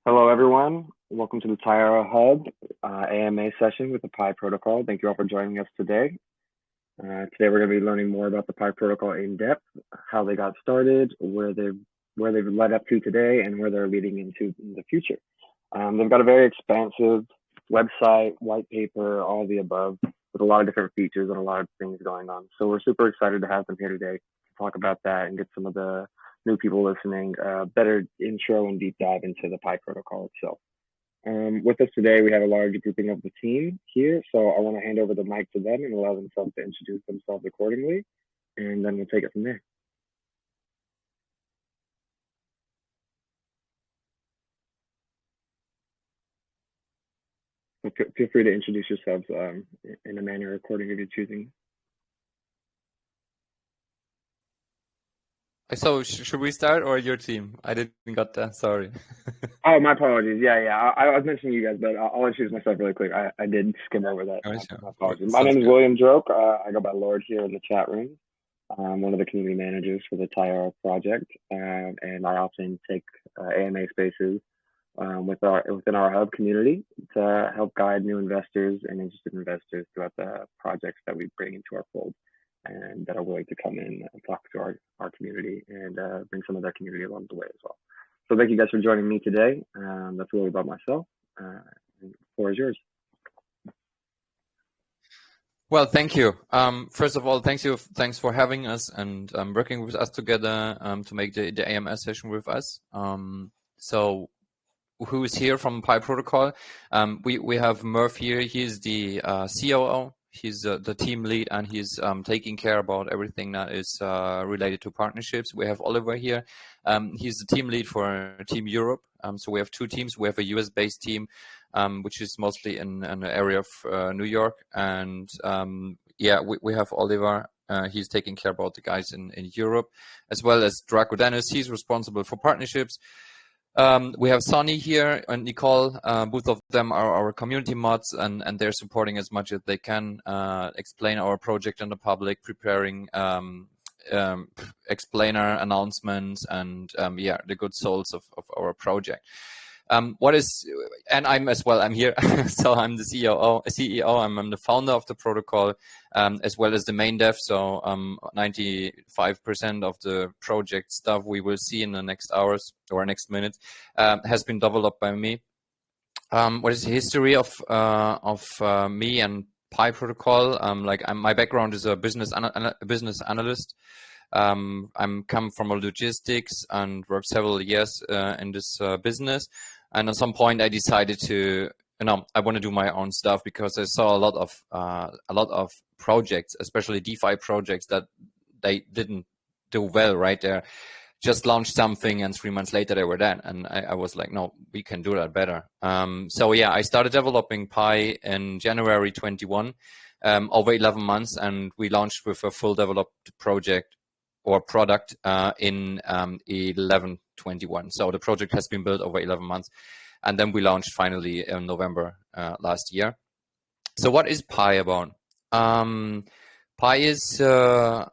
Hello, everyone. Welcome to the Tayarra HUB AMA session with the Pi protocol. Thank you all for joining us today. Today, we're going to be learning more about the Pi protocol in depth, how they got started, where they've led up to today, and where they're leading into in the future. They've got a very expansive website, white paper, all of the above, with a lot of different features and a lot of things going on. So we're super excited to have them here today to talk about that and get some of the new people listening better intro and deep dive into the Pi protocol itself. With us today, we have a large grouping of the team here. So I want to hand over the mic to them and allow themselves to introduce themselves accordingly, and then we'll take it from there. So feel free to introduce yourselves in a manner according to your choosing. So should we start or your team? I didn't got that. Sorry. Oh, my apologies. Yeah. I was mentioning you guys, but I'll introduce myself really quick. I did skim over that. Oh, sure. My apologies. Sounds My name is good. William Droke. I go by Lord here in the chat room. I'm one of the community managers for the Tayarra project, and I often take AMA spaces within our hub community to help guide new investors and interested investors throughout the projects that we bring into our fold, and that are willing to come in and talk to our community and bring some of their community along the way as well. So thank you guys for joining me today. That's really about myself. The floor is yours. Well, thank you. First of all, thanks for having us and working with us together to make the AMS session with us. So who is here from Pi Protocol? We have Murph here. He's the COO. He's the team lead, and he's taking care about everything that is related to partnerships. We have Oliver here. He's the team lead for Team Europe. So we have two teams. We have a US-based team, which is mostly in the area of New York. And we have Oliver. He's taking care about the guys in Europe, as well as Draco Dennis. He's responsible for partnerships. We have Sonny here and Nicole. Both of them are our community mods, and they're supporting as much as they can, explain our project in the public, preparing explainer announcements, and the good souls of our project. And I'm as well, I'm here. So I'm the CEO. I'm the founder of the protocol, as well as the main dev. So 95% of the project stuff we will see in the next hours or next minutes has been developed by me. What is the history of me and Pi protocol? My background is a business analyst. I'm come from logistics and worked several years in this business. And at some point, I decided to, I want to do my own stuff, because I saw a lot of projects, especially DeFi projects, that they didn't do well. Right, there, just launched something, and 3 months later they were dead. And I was like, no, we can do that better. I started developing Pi in January 21, over 11 months, and we launched with a full developed project or product in 11/21. So the project has been built over 11 months, and then we launched finally in November last year. So what is Pi about? Pi is a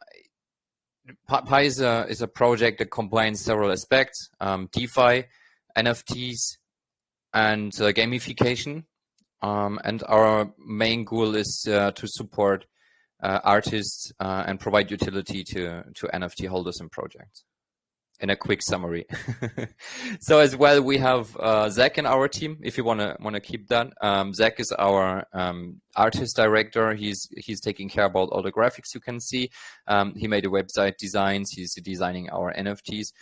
project that combines several aspects: DeFi, NFTs, and gamification. And our main goal is to support artists and provide utility to NFT holders and projects. In a quick summary. So as well, we have Zach in our team, if you want to keep that. Zach is our artist director. He's taking care about all the graphics you can see. He made the website designs. He's designing our NFTs.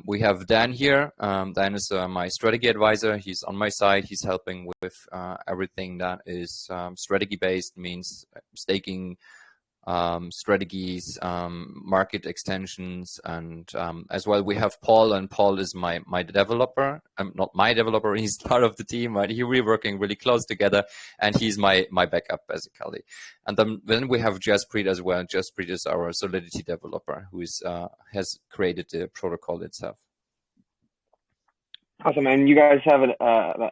We have Dan here. Dan is my strategy advisor. He's on my side. He's helping with everything that is strategy based, means staking strategies, market extensions, and as well we have Paul, and Paul is my developer. Not my developer, he's part of the team, right? We're working really close together, and he's my backup basically. And then we have Jaspreet as well. Jaspreet is our Solidity developer, who has created the protocol itself. Awesome, and you guys have a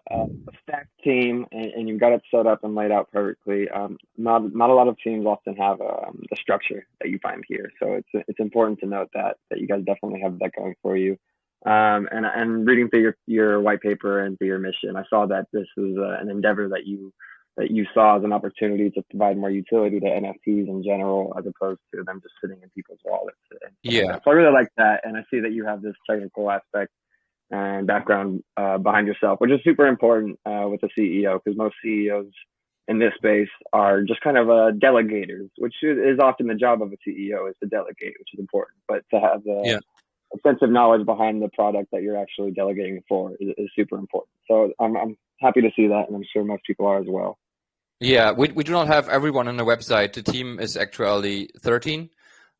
stacked team, and you've got it set up and laid out perfectly. Not a lot of teams often have the structure that you find here, so it's important to note that you guys definitely have that going for you. And reading through your white paper and through your mission, I saw that this is an endeavor that you saw as an opportunity to provide more utility to NFTs in general, as opposed to them just sitting in people's wallets. And Yeah. like so I really like that, and I see that you have this technical aspect and background behind yourself, which is super important with a CEO, because most CEOs in this space are just kind of delegators, which is often the job of a CEO, is to delegate, which is important. But to have a sense of knowledge behind the product that you're actually delegating for is super important. So I'm happy to see that, and I'm sure most people are as well. Yeah, we do not have everyone on the website. The team is actually 13,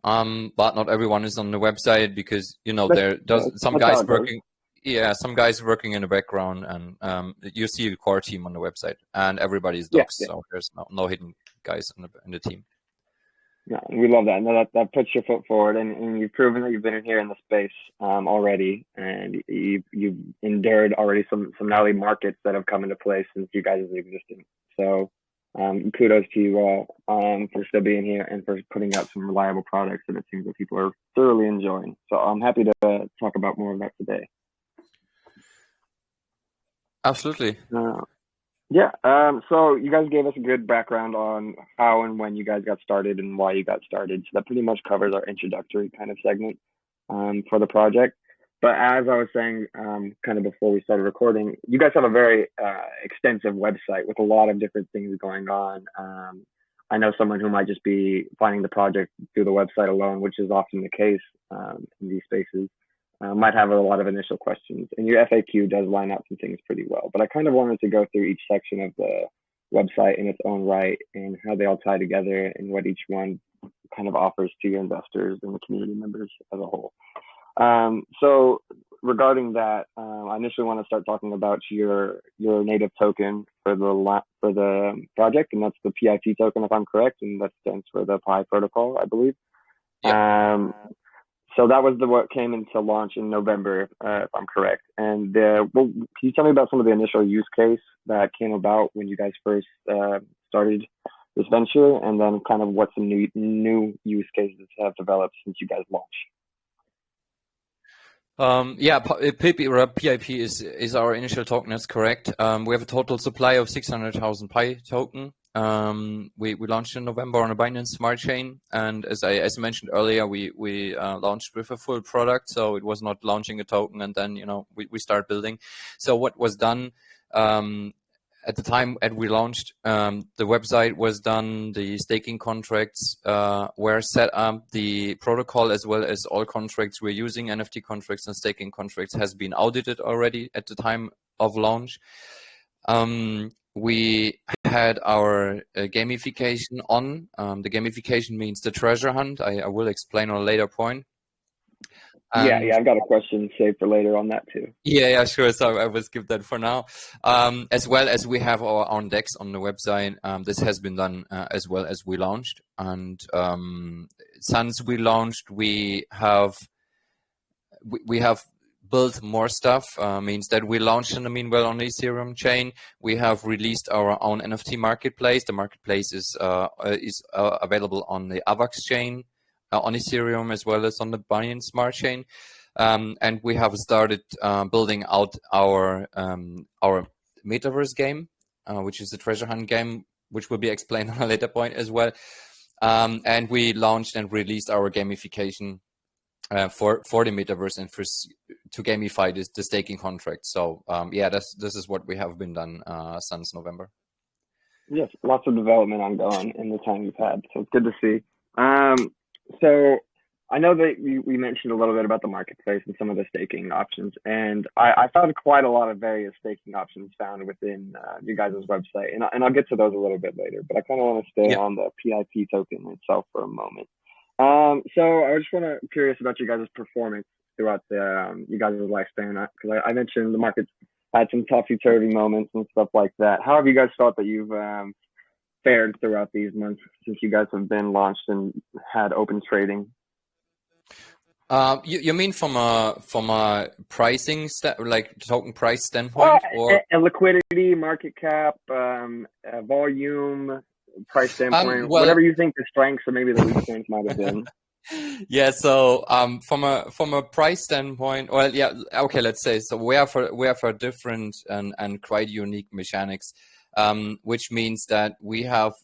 but not everyone is on the website because some guys working. Yeah, some guys working in the background, and you see the core team on the website, and everybody's docs. Yeah. So there's no hidden guys in the team. Yeah, we love that. No, that puts your foot forward, and you've proven that you've been here in the space already, and you've endured already some gnarly markets that have come into place since you guys' existence. So kudos to you all for still being here and for putting out some reliable products that it seems that people are thoroughly enjoying. So I'm happy to talk about more of that today. Absolutely. Yeah. So you guys gave us a good background on how and when you guys got started and why you got started. So that pretty much covers our introductory kind of segment for the project. But as I was saying, kind of before we started recording, you guys have a very extensive website with a lot of different things going on. I know someone who might just be finding the project through the website alone, which is often the case in these spaces. Might have a lot of initial questions, and your FAQ does line out some things pretty well. But I kind of wanted to go through each section of the website in its own right and how they all tie together and what each one kind of offers to your investors and the community members as a whole. So regarding that, I initially want to start talking about your native token for the project, and that's the PIP token, if I'm correct, and that stands for the Pi protocol, I believe. Yeah. So that was what came into launch in November, if I'm correct. And can you tell me about some of the initial use case that came about when you guys first started this venture, and then kind of what some new use cases have developed since you guys launched? PIP is our initial token. That's correct. We have a total supply of 600,000 Pi token. We launched in November on a Binance Smart Chain, and as I mentioned earlier, we launched with a full product, so it was not launching a token and then we start building. So what was done at the time that we launched, the website was done, the staking contracts were set up, the protocol as well as all contracts we're using, NFT contracts and staking contracts, has been audited already at the time of launch. We had our gamification on. The gamification means the treasure hunt. I will explain on a later point. Yeah, I've got a question saved for later on that too. Yeah, sure. So I will skip that for now. As well as we have our own decks on the website. This has been done as well as we launched. And since we launched, we have built more stuff, means that we launched in the meanwhile on the Ethereum chain. We have released our own NFT Marketplace. The marketplace is available on the AVAX chain, on Ethereum, as well as on the Binance Smart Chain. And we have started building out our Metaverse game, which is the treasure hunt game, which will be explained on a later point as well. And we launched and released our gamification for the Metaverse and to gamify the staking contract. So this is what we have been done since November. Yes, lots of development ongoing in the time you've had, so it's good to see. So I know that we mentioned a little bit about the marketplace and some of the staking options, and I found quite a lot of various staking options found within you guys' website, and I'll get to those a little bit later, but I kind of want to stay on the PIP token itself for a moment. So I just curious about you guys' performance throughout you guys' lifespan, because I mentioned the market's had some topsy-turvy moments and stuff like that. How have you guys felt that you've fared throughout these months since you guys have been launched and had open trading? You mean from a pricing like token price standpoint, or a liquidity, market cap, volume, price standpoint, whatever you think the strengths or maybe the weak points might have been. Yeah, so from a price standpoint, well, yeah, okay, let's say so we have a different and quite unique mechanics, which means that we have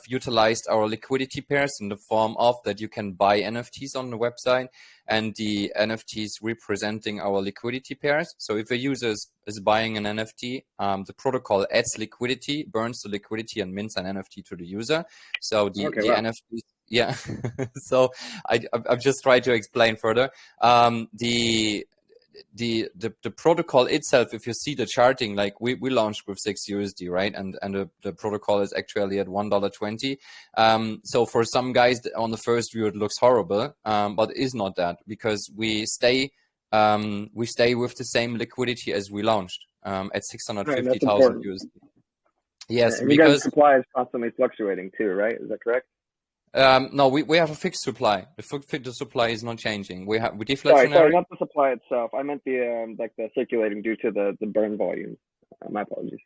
utilized our liquidity pairs in the form of that you can buy NFTs on the website, and the NFTs representing our liquidity pairs. So if a user is buying an NFT, the protocol adds liquidity, burns the liquidity, and mints an NFT to the user. So Okay, the wow. NFTs, yeah. So I've just tried to explain further. The protocol itself, if you see the charting, like we launched with 6 USD, right? And the protocol is actually at $1.20. So for some guys on the first view, it looks horrible, but it is not that, because we stay with the same liquidity as we launched, at Right, that's 650,000 important. USD. Yes, And you guys' because supply is constantly fluctuating too, right? Is that correct? no, we have a fixed supply. The supply is not changing. We Sorry, deflationary. not the supply itself. I meant the like the circulating due to the burn volume. My apologies.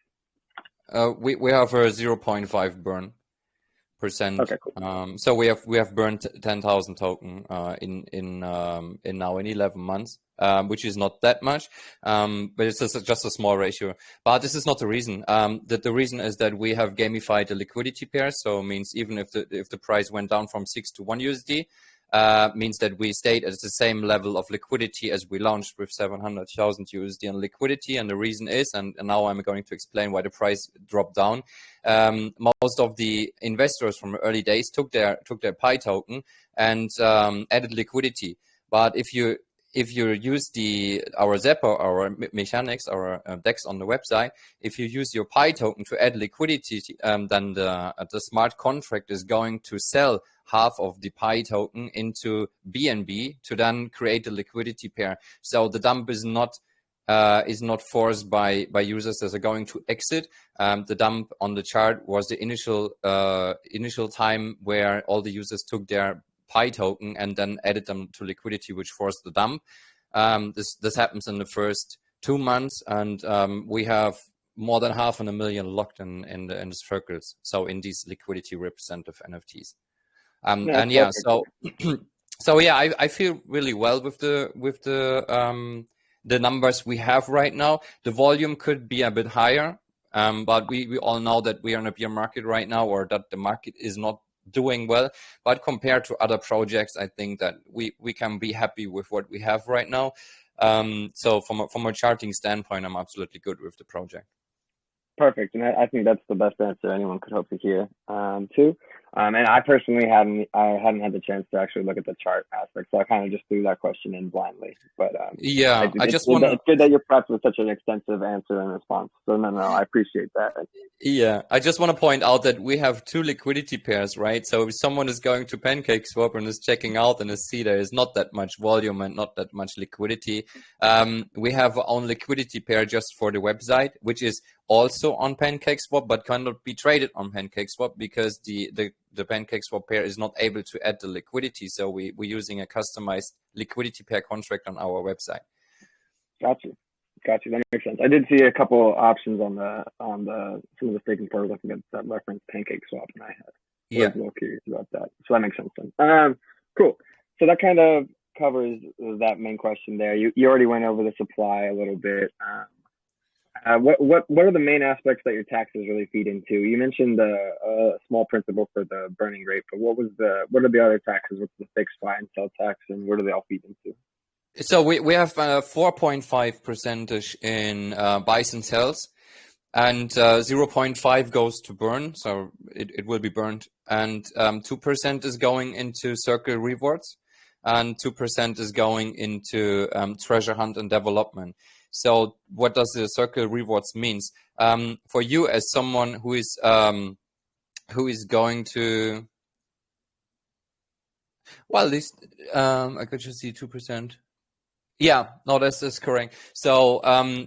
We have a 0.5 burn percent. Okay, cool. So we have burned 10,000 token in now in 11 months, which is not that much, but it's just a small ratio. But this is not the reason. The reason is that we have gamified the liquidity pair. So it means even if the price went down from 6 to 1 USD, means that we stayed at the same level of liquidity as we launched with 700,000 USD in liquidity. And the reason is, and now I'm going to explain why the price dropped down. Most of the investors from early days took their Pi token and added liquidity. But if you use our Zapper, our mechanics, our DEX on the website, if you use your Pi token to add liquidity, then the smart contract is going to sell half of the Pi token into BNB to then create a liquidity pair. So the dump is not forced by users that are going to exit. The dump on the chart was the initial time where all the users took their Pi token and then added them to liquidity, which forced the dump. This happens in the first 2 months, and we have more than 500,000 locked in the circles. So in these liquidity representative NFTs. And yeah, so so yeah, I feel really well with the numbers we have right now. The volume could be a bit higher, but we all know that we are in a bear market right now, or that the market is not doing well. But compared to other projects, I think that we can be happy with what we have right now. So from a charting standpoint, I'm absolutely good with the project. Perfect, and I think that's the best answer anyone could hope to hear, too. And I personally hadn't had the chance to actually look at the chart aspect, so I kind of just threw that question in blindly. But yeah, it's good that you're prepped with such an extensive answer and response. So no, I appreciate that. Yeah, I just want to point out that we have 2 liquidity pairs, right? So if someone is going to PancakeSwap and is checking out and see there is not that much volume and not that much liquidity, we have our own liquidity pair just for the website, which is also on PancakeSwap but cannot be traded on PancakeSwap because the PancakeSwap pair is not able to add the liquidity. So we're using a customized liquidity pair contract on our website. Gotcha. That makes sense. I did see a couple options on some of the staking protocols that reference PancakeSwap, and I was a little curious about that. So that makes sense then. Cool. So that kind of covers that main question there. You already went over the supply a little bit. What are the main aspects that your taxes really feed into? You mentioned the small principal for the burning rate, but what are the other taxes? What's the fixed buy and sell tax, and where do they all feed into? So we have 4.5% in buys and sells, and 0.5 goes to burn, so it will be burned, and 2% is going into circle rewards, and 2% is going into treasure hunt and development. So what does the circle rewards means? For you as someone who is going to, well, at least I could just see 2%. Yeah, no, that's correct. So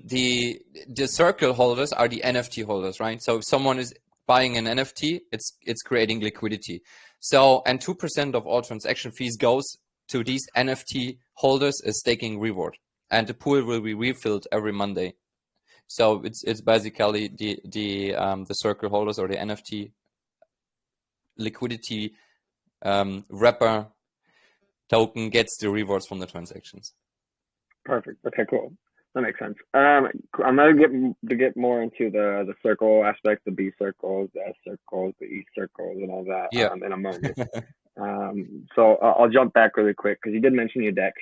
the circle holders are the NFT holders, right? So if someone is buying an NFT, it's creating liquidity. So, and 2% of all transaction fees goes to these NFT holders as staking reward, and the pool will be refilled every Monday. So it's basically the circle holders or the NFT liquidity wrapper token gets the rewards from the transactions. Perfect. Okay, cool. That makes sense. I'm gonna get more into the circle aspect, the B circles, the S circles, the E circles, and all that in a moment. So I'll jump back really quick because you did mention your DEX.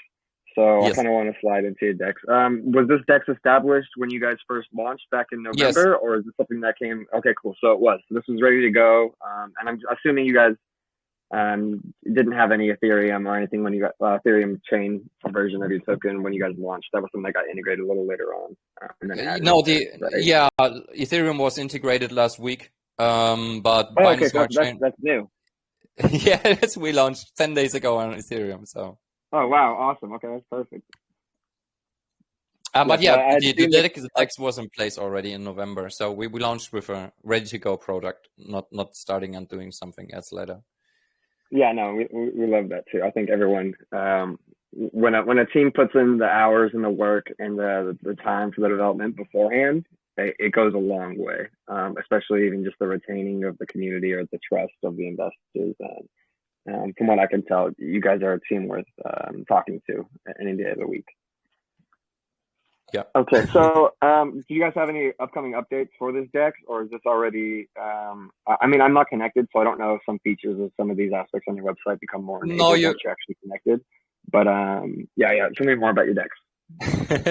So Yes. I kind of want to slide into your DEX. Was this DEX established when you guys first launched back in November, Yes. or is this something that came? Okay, cool. So it was. So this was ready to go, and I'm assuming you guys didn't have any Ethereum or anything when you got Ethereum chain version of your token when you guys launched. That was something that got integrated a little later on. And then Ethereum was integrated last week. But okay, that's new. Yeah, we launched 10 days ago on Ethereum. So. Oh wow, awesome. Okay, that's perfect. But yeah, the DEX was in place already in November. So we launched with a ready to go product, not starting and doing something else later. Yeah, no, we love that too. I think everyone, when a team puts in the hours and the work and the time for the development beforehand, it goes a long way. Especially even just the retaining of the community or the trust of the investors. From what I can tell, you guys are a team worth talking to any day of the week. Yeah. Okay, so do you guys have any upcoming updates for this DEX, or is this already? I mean, I'm not connected, so I don't know if some features of some of these aspects on your website become more enabled once you're actually connected. But yeah. Tell me more about your DEX.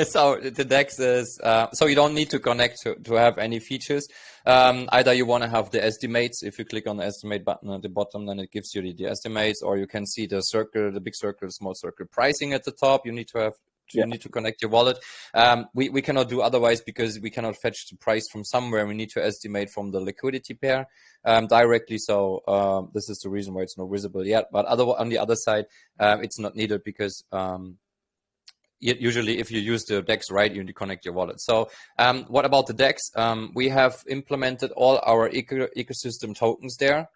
So the DEX is so you don't need to connect to have any features. Either you want to have the estimates. If you click on the estimate button at the bottom, then it gives you the estimates, or you can see the circle, the big circle, small circle pricing at the top. You need to have. You need to connect your wallet. We cannot do otherwise because we cannot fetch the price from somewhere. We need to estimate from the liquidity pair directly. So this is the reason why it's not visible yet. But on the other side, it's not needed because usually if you use the DEX, right, you need to connect your wallet. So what about the DEX? We have implemented all our ecosystem tokens there,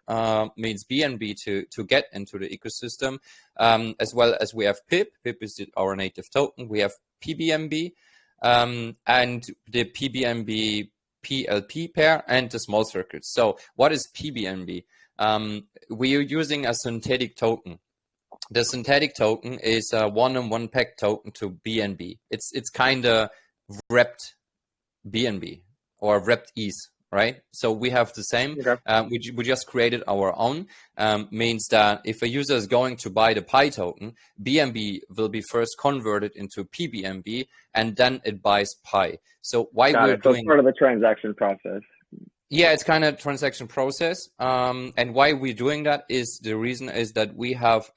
means BNB to get into the ecosystem, as well as we have PIP. PIP is our native token. We have PBNB and the PBNB PLP pair and the small circuits. So what is PBNB? We are using a synthetic token. The synthetic token is a one-on-one peg token to BNB. It's kind of wrapped BNB or wrapped ETH, right? So we have the same. Okay. We just created our own. Means that if a user is going to buy the Pi token, BNB will be first converted into PBNB, and then it buys Pi. So why we're doing? It's part of the transaction process. Yeah, it's kind of transaction process. And why we're doing that is the reason is that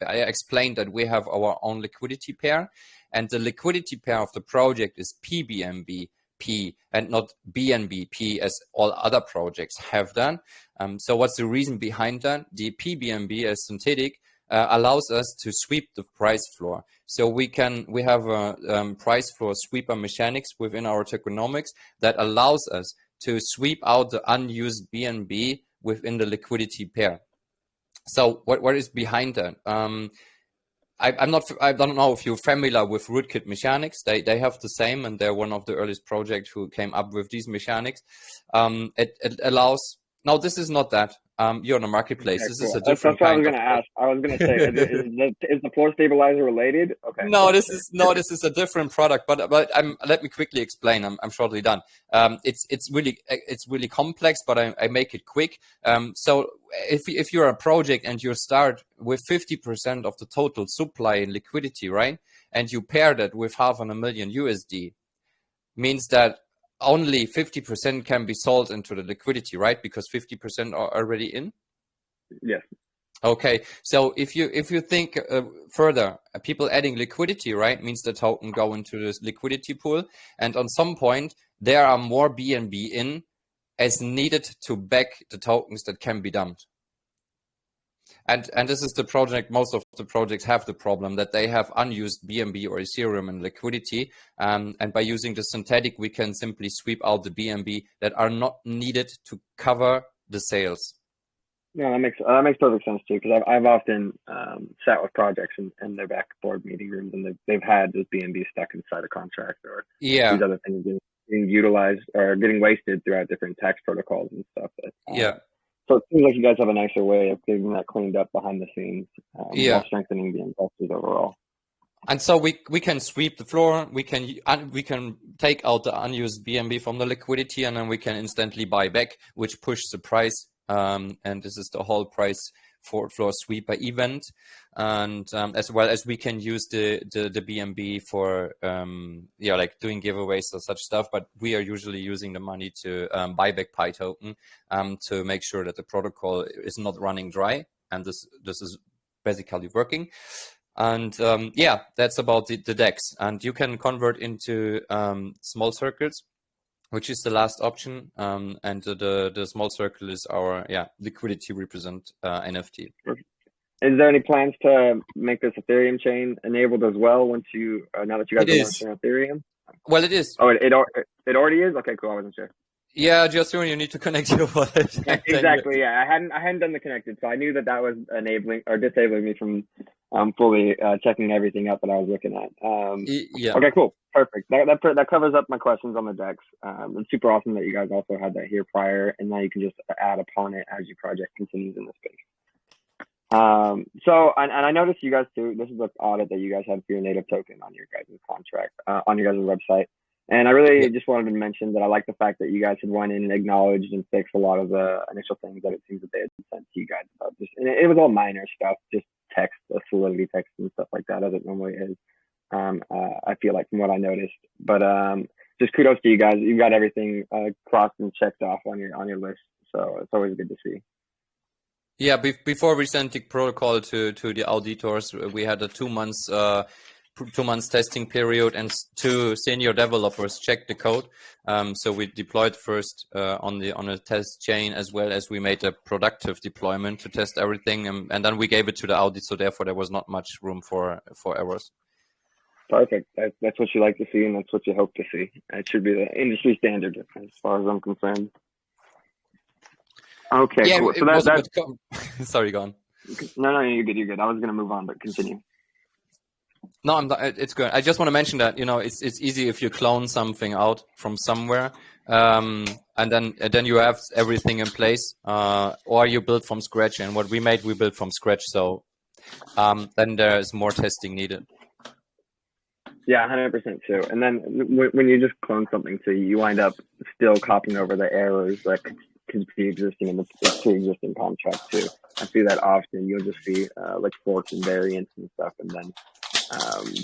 I explained that we have our own liquidity pair, and the liquidity pair of the project is PBNB P and not BNB P as all other projects have done. So what's the reason behind that? The PBNB as synthetic allows us to sweep the price floor. So we have a price floor sweeper mechanics within our tokenomics that allows us to sweep out the unused BNB within the liquidity pair. So what is behind that? I don't know if you're familiar with rootkit mechanics. They have the same, and they're one of the earliest projects who came up with these mechanics. It allows. No, this is not that. You're on a marketplace. Okay, this is a different. That's what I was going to ask. I was going to say, is the floor stabilizer related? Okay. No, this is a different product. But let me quickly explain. I'm shortly done. It's really complex, but I make it quick. So if you're a project and you start with 50% of the total supply in liquidity, right, and you pair that with $500,000 USD, means that only 50% can be sold into the liquidity, right? Because 50% are already in. Yes. Okay. So if you think further, people adding liquidity, right, means the token go into this liquidity pool, and on some point there are more BNB in as needed to back the tokens that can be dumped. And this is the project. Most of the projects have the problem that they have unused BNB or Ethereum in liquidity. And by using the synthetic, we can simply sweep out the BNB that are not needed to cover the sales. Yeah, that makes perfect sense too. Because I've often sat with projects in their backboard meeting rooms, and they've had this BNB stuck inside a contract or these other things being utilized or getting wasted throughout different tax protocols and stuff. So it seems like you guys have a nicer way of getting that cleaned up behind the scenes, Yeah. while strengthening the investors overall. And so we can sweep the floor. We can take out the unused BNB from the liquidity, and then we can instantly buy back, which pushes the price. And this is the whole price for floor sweeper event. And as well as we can use the BNB for like doing giveaways or such stuff. But we are usually using the money to buy back Pi token to make sure that the protocol is not running dry. And this is basically working. And that's about the DEX. And you can convert into small circles, which is the last option. And the small circle is our liquidity represent NFT. Is there any plans to make this Ethereum chain enabled as well once you now that you guys are launching Ethereum? Well, it is. Oh, it already is? Okay, cool. I wasn't sure. Yeah, just when you need to connect your wallet. Yeah, exactly. Yeah, I hadn't done the connected, so I knew that was enabling or disabling me from fully checking everything out that I was looking at. Okay, cool, perfect. That covers up my questions on the DEX. It's super awesome that you guys also had that here prior, and now you can just add upon it as your project continues in the space. So I noticed you guys too. This is the audit that you guys have for your native token on your guys' contract on your guys' website. And I really just wanted to mention that I like the fact that you guys had went in and acknowledged and fixed a lot of the initial things that it seems that they had sent to you guys about. And it was all minor stuff, just text, solidity text and stuff like that, as it normally is. I feel like from what I noticed, but just kudos to you guys. You got everything crossed and checked off on your list, so it's always good to see. Yeah, before we sent the protocol to the auditors, we had a 2 months 2 months testing period, and 2 senior developers checked the code. So we deployed first on a test chain, as well as we made a productive deployment to test everything, and then we gave it to the audit. So therefore, there was not much room for errors. Perfect. That's what you like to see, and that's what you hope to see. It should be the industry standard, as far as I'm concerned. Okay, yeah, cool. So sorry, go on. No, you're good. I was going to move on, but continue. No, it's good. I just want to mention that, it's easy if you clone something out from somewhere, and then you have everything in place, or you build from scratch. And what we built from scratch. So then there is more testing needed. Yeah, 100% too. And then when you just clone something, so you wind up still copying over the errors that could be existing in the pre-existing contract too. I see that often. You'll just see like forks and variants and stuff, and then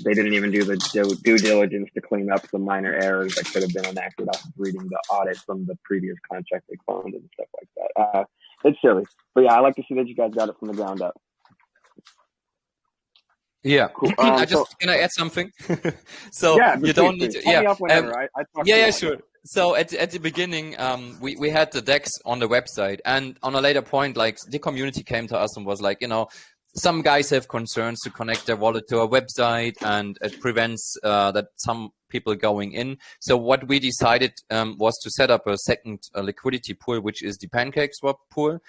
they didn't even do the due diligence to clean up some minor errors that could have been enacted off of reading the audit from the previous contract they cloned and stuff like that. It's silly, but yeah, I like to see that you guys got it from the ground up. Yeah, cool. Can I add something? So yeah, you don't need to. Yeah, sure. So at the beginning, we had the DEX on the website, and on a later point, like the community came to us and was like, some guys have concerns to connect their wallet to a website, and it prevents that some people going in. So what we decided was to set up a second liquidity pool, which is the PancakeSwap pool.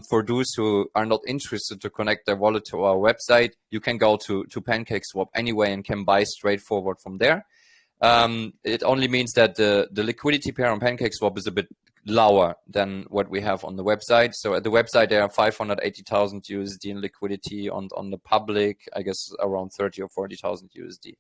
For those who are not interested to connect their wallet to our website, you can go to PancakeSwap anyway and can buy straightforward from there. It only means that the liquidity pair on PancakeSwap is a bit lower than what we have on the website. So at the website, there are 580,000 USD in liquidity. On the public, I guess around 30 or 40,000 USD.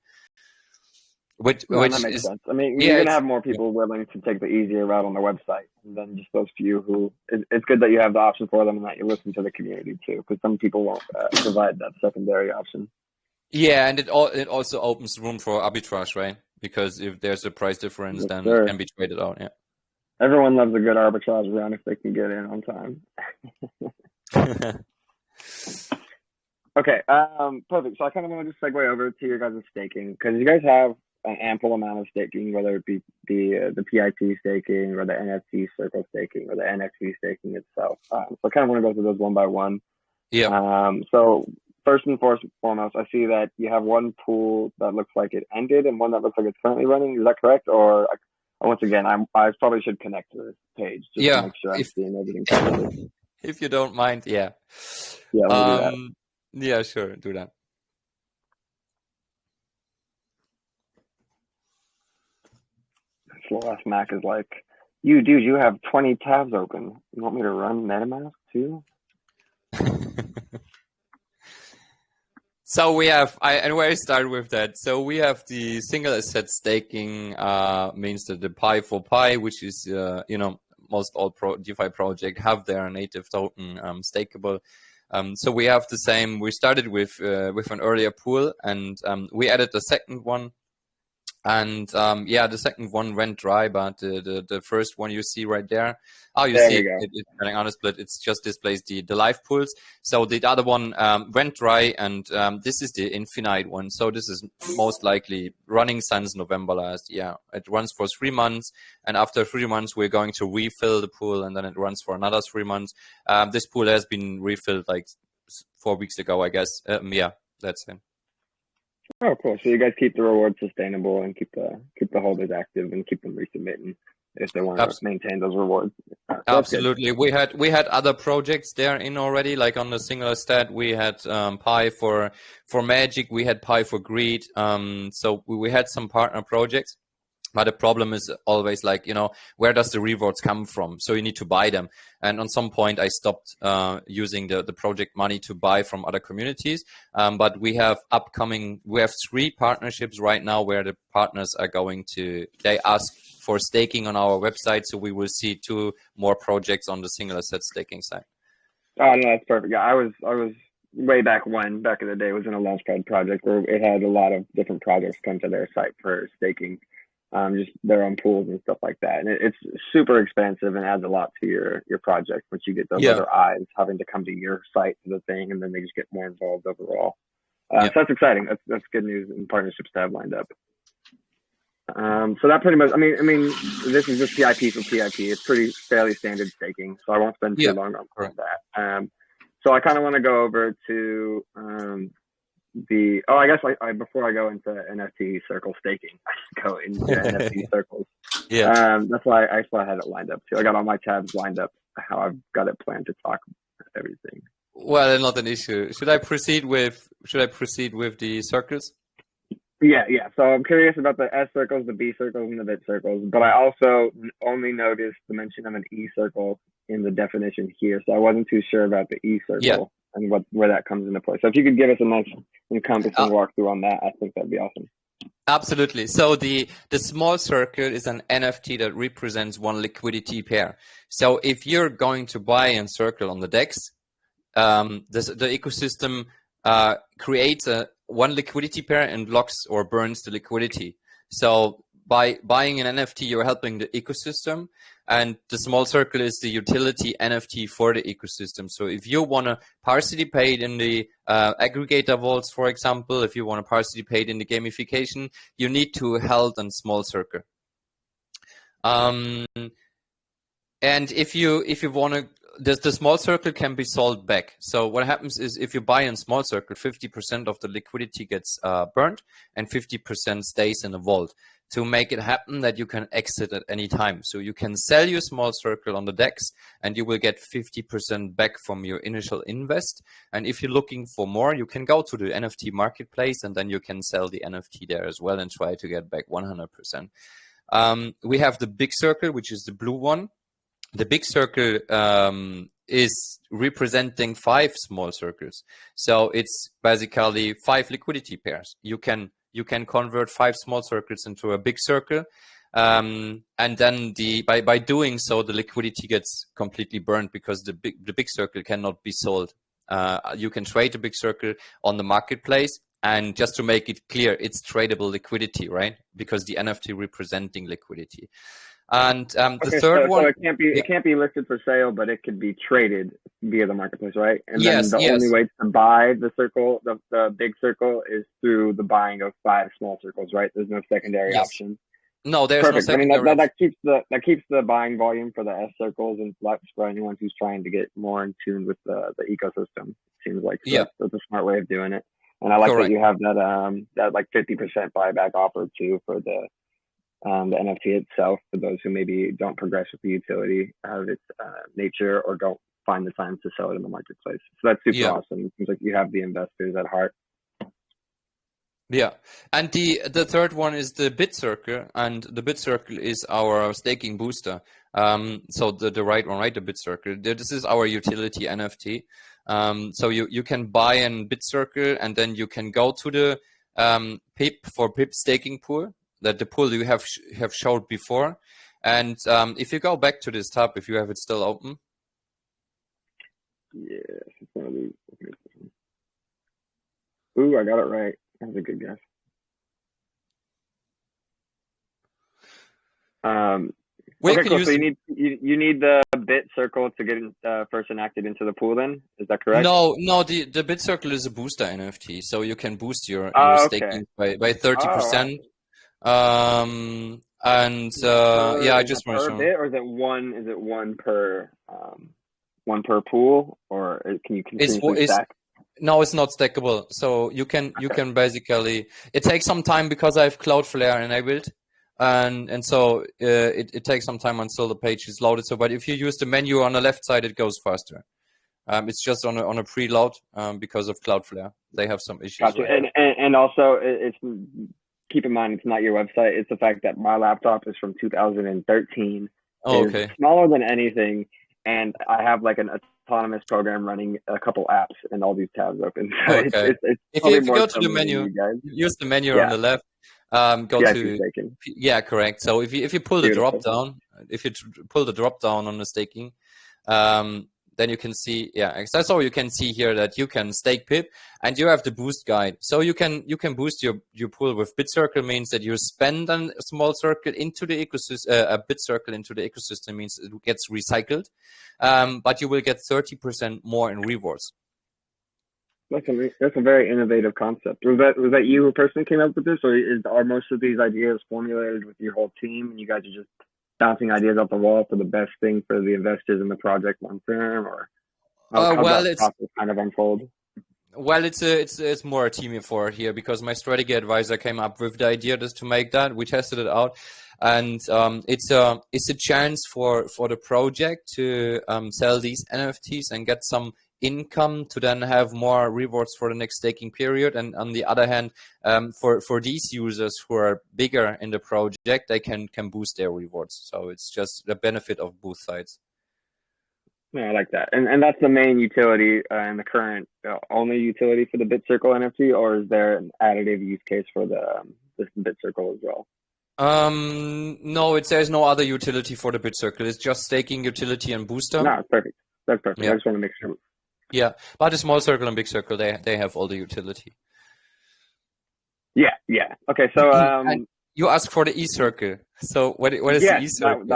Which that makes sense. I mean, you're going to have more people willing to take the easier route on the website than just those few who, it's good that you have the option for them and that you listen to the community too, because some people won't provide that secondary option. Yeah, and it also opens room for arbitrage, right? Because if there's a price difference, then it can be traded out. Yeah. Everyone loves a good arbitrage run if they can get in on time. Okay, perfect. So I kind of want to just segue over to your guys' staking, because you guys have an ample amount of staking, whether it be the PIP staking or the NFT circle staking or the NFT staking itself. So I kind of want to go through those one by one. Yeah. So first and foremost, I see that you have one pool that looks like it ended and one that looks like it's currently running. Is that correct? Or once again, I probably should connect to this page just to make sure I'm seeing everything correctly. If you don't mind, yeah. Yeah, let me do that. Yeah, sure, do that. Slow ass Mac is like Dude, you have 20 tabs open. You want me to run MetaMask too? So we have, and where I start with that. So we have the single asset staking, means that the Pi for Pi, which is, most all DeFi project have their native token stakeable. So we have the same. We started with an earlier pool, and we added the second one. And the second one went dry, but the first one you see right there, you There see we go. it's running on a split. It's just displays the live pools. So the other one went dry, and this is the infinite one. So this is most likely running since November last year. It runs for 3 months, and after 3 months we're going to refill the pool, and then it runs for another 3 months. This pool has been refilled like 4 weeks ago, I guess. That's it. Oh, cool. So you guys keep the rewards sustainable and keep the holders active and keep them resubmitting if they want to maintain those rewards. Absolutely. We had other projects there in already, like on the singular stat, we had Pi for Magic, we had Pi for Greed. So we had some partner projects. But the problem is always like, where does the rewards come from? So you need to buy them. And on some point, I stopped using the project money to buy from other communities. But we have 3 partnerships right now where the partners are they ask for staking on our website. So we will see 2 more projects on the single asset staking side. Oh, no, that's perfect. Yeah, I was way back in the day, was in a Launchpad project where it had a lot of different projects come to their site for staking. Just their own pools and stuff like that. And it's super expensive and adds a lot to your project once you get those other eyes having to come to your site for the thing, and then they just get more involved overall. So that's exciting. That's good news and partnerships to have lined up. So that pretty much, I mean, this is just PIP for PIP. It's fairly standard staking, so I won't spend too long on that. So I kind of want to go over to I guess before I go into NFT circle staking, I should go into NFT circles. That's why I had it lined up too. I got all my tabs lined up, how I've got it planned to talk everything. Well, not an issue. Should I proceed with the circles? Yeah. So I'm curious about the S circles, the B circles, and the bit circles. But I also only noticed the mention of an E circle in the definition here, so I wasn't too sure about the E circle and where that comes into play. So if you could give us a nice encompassing walkthrough on that, I think that'd be awesome. Absolutely. So the small circle is an NFT that represents one liquidity pair. So if you're going to buy a circle on the DEX, the ecosystem creates one liquidity pair and blocks or burns the liquidity. So by buying an NFT, you're helping the ecosystem, and the small circle is the utility NFT for the ecosystem. So if you want to participate in the aggregator vaults, for example, if you want to participate in the gamification, you need to hold a small circle. And if you want to, the small circle can be sold back. So what happens is if you buy in small circle, 50% of the liquidity gets burned and 50% stays in the vault, to make it happen that you can exit at any time. So you can sell your small circle on the DEX and you will get 50% back from your initial invest. And if you're looking for more, you can go to the NFT Marketplace and then you can sell the NFT there as well and try to get back 100%. We have the big circle, which is the blue one. The big circle is representing 5 small circles. So it's basically 5 liquidity pairs. You can convert 5 small circles into a big circle. And then by doing so, the liquidity gets completely burned because the big circle cannot be sold. You can trade the big circle on the marketplace. And just to make it clear, it's tradable liquidity, right? Because the NFT representing liquidity. And the third one, so it can't be listed for sale, but it could be traded via the marketplace, right? And then the only way to buy the circle, the big circle, is through the buying of 5 small circles, right? There's no secondary option. No, there's no secondary. I mean, that keeps the buying volume for the S circles in flux for anyone who's trying to get more in tune with the ecosystem. Seems like that's a smart way of doing it. And I like that you have that like 50% buyback offer too for the NFT itself, for those who maybe don't progress with the utility of its nature or don't find the time to sell it in the marketplace. So that's super awesome. It seems like you have the investors at heart. Yeah, and the third one is the Bit Circle, and the Bit Circle is our staking booster. So the right one, right? The Bit Circle. This is our utility NFT. So you can buy an Bit Circle, and then you can go to the PIP staking pool, that the pool you have showed before. And if you go back to this tab, if you have it still open. Yes, it's one of these. Ooh, I got it right. That was a good guess. Okay, cool. So you need the Bit Circle to get first enacted into the pool. Then is that correct? No, the Bit Circle is a booster NFT, so you can boost your staking by 30%. Okay. Yeah, I just want to show. Bit, or is it one? Is it one per pool, or can you continuously stack? No, it's not stackable. So you can basically, it takes some time because I have Cloudflare enabled, and so it takes some time until the page is loaded. So, but if you use the menu on the left side, it goes faster. It's just on a preload because of Cloudflare. They have some issues. Gotcha. And also, it's keep in mind it's not your website. It's the fact that my laptop is from 2013. Oh, okay. It's smaller than anything, and I have like an autonomous program running a couple apps and all these tabs open. So okay. If you go to the menu, use the menu on the left. Go to correct. So if you pull the drop down, on the staking, then you can see, that's all you can see here, that you can stake PIP, and you have the boost guide. So you can boost your pool with Bit Circle, means that you spend a small circle into the ecosystem, a Bit Circle into the ecosystem means it gets recycled, but you will get 30% more in rewards. That's a very innovative concept. Was that you who personally came up with this, or are most of these ideas formulated with your whole team, and you guys are just bouncing ideas off the wall for the best thing for the investors in the project long term, or how that process kind of unfold? Well, it's more a team effort here, because my strategy advisor came up with the idea just to make that. We tested it out, and it's a chance for the project to sell these NFTs and get some income to then have more rewards for the next staking period. And on the other hand, for these users who are bigger in the project, they can boost their rewards. So it's just the benefit of both sides. Yeah, I like that. And that's the main utility and the current only utility for the Bit Circle NFT, or is there an additive use case for this Bit Circle as well? No, there's no other utility for the Bit Circle. It's just staking utility and booster. No, it's perfect. That's perfect. Yeah. I just want to make sure. Yeah, but the small circle and big circle, they have all the utility. Yeah. Okay, so and you asked for the E circle. So what is the E circle?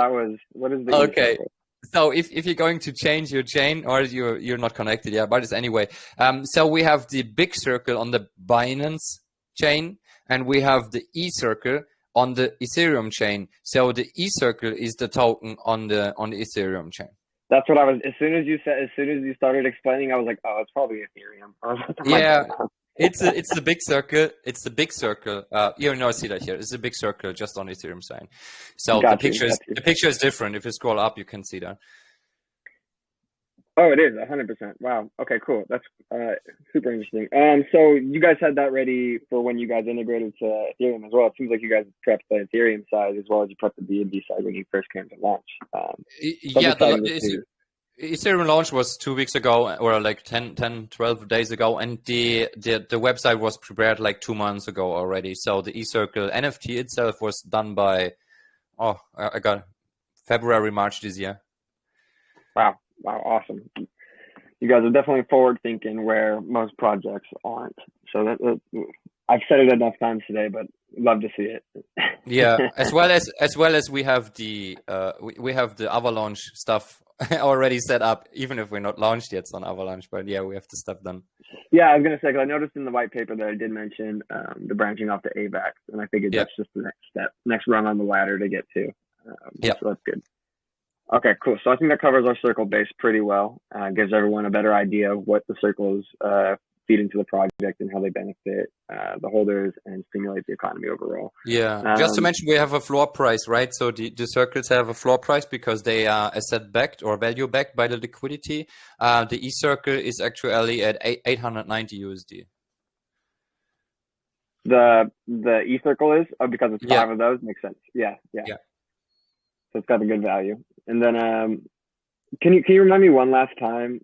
What is the E circle? So if you're going to change your chain, or you're not connected yet, but it's anyway. So we have the big circle on the Binance chain, and we have the E circle on the Ethereum chain. So the E circle is the token on the Ethereum chain. That's what I was. As soon as you started explaining, I was like, "Oh, it's probably Ethereum." Yeah, it's the big circle. It's the big circle. You know, see that here. It's a big circle just on Ethereum sign. So the picture is different. If you scroll up, you can see that. Oh, it is 100%. Wow. Okay, cool. That's super interesting. So you guys had that ready for when you guys integrated to Ethereum as well. It seems like you guys prepped the Ethereum side as well as you prepped the BNB side when you first came to launch. Ethereum launch was 2 weeks ago, or like 12 days ago, and the website was prepared like 2 months ago already. So the eCircle NFT itself was done by I got February, March this year. Wow, awesome. You guys are definitely forward thinking where most projects aren't. So that I've said it enough times today, but love to see it. Yeah, as well as we have the Avalanche stuff already set up, even if we're not launched yet on Avalanche. But yeah, we have the stuff done. Yeah, I was gonna say, because I noticed in the white paper that I did mention the branching off to AVAX, and I figured that's just the next step, next rung on the ladder to get to. So that's good. Okay, cool. So I think that covers our circle base pretty well. Gives everyone a better idea of what the circles feed into the project and how they benefit the holders and stimulate the economy overall. Yeah, just to mention, we have a floor price, right? So the circles have a floor price because they are asset backed or value backed by the liquidity. The E circle is actually at 890 USD. The e-circle is? Oh, because it's Yeah. 5 of those? Makes sense. Yeah. Yeah. So it's got a good value. And then can you remind me one last time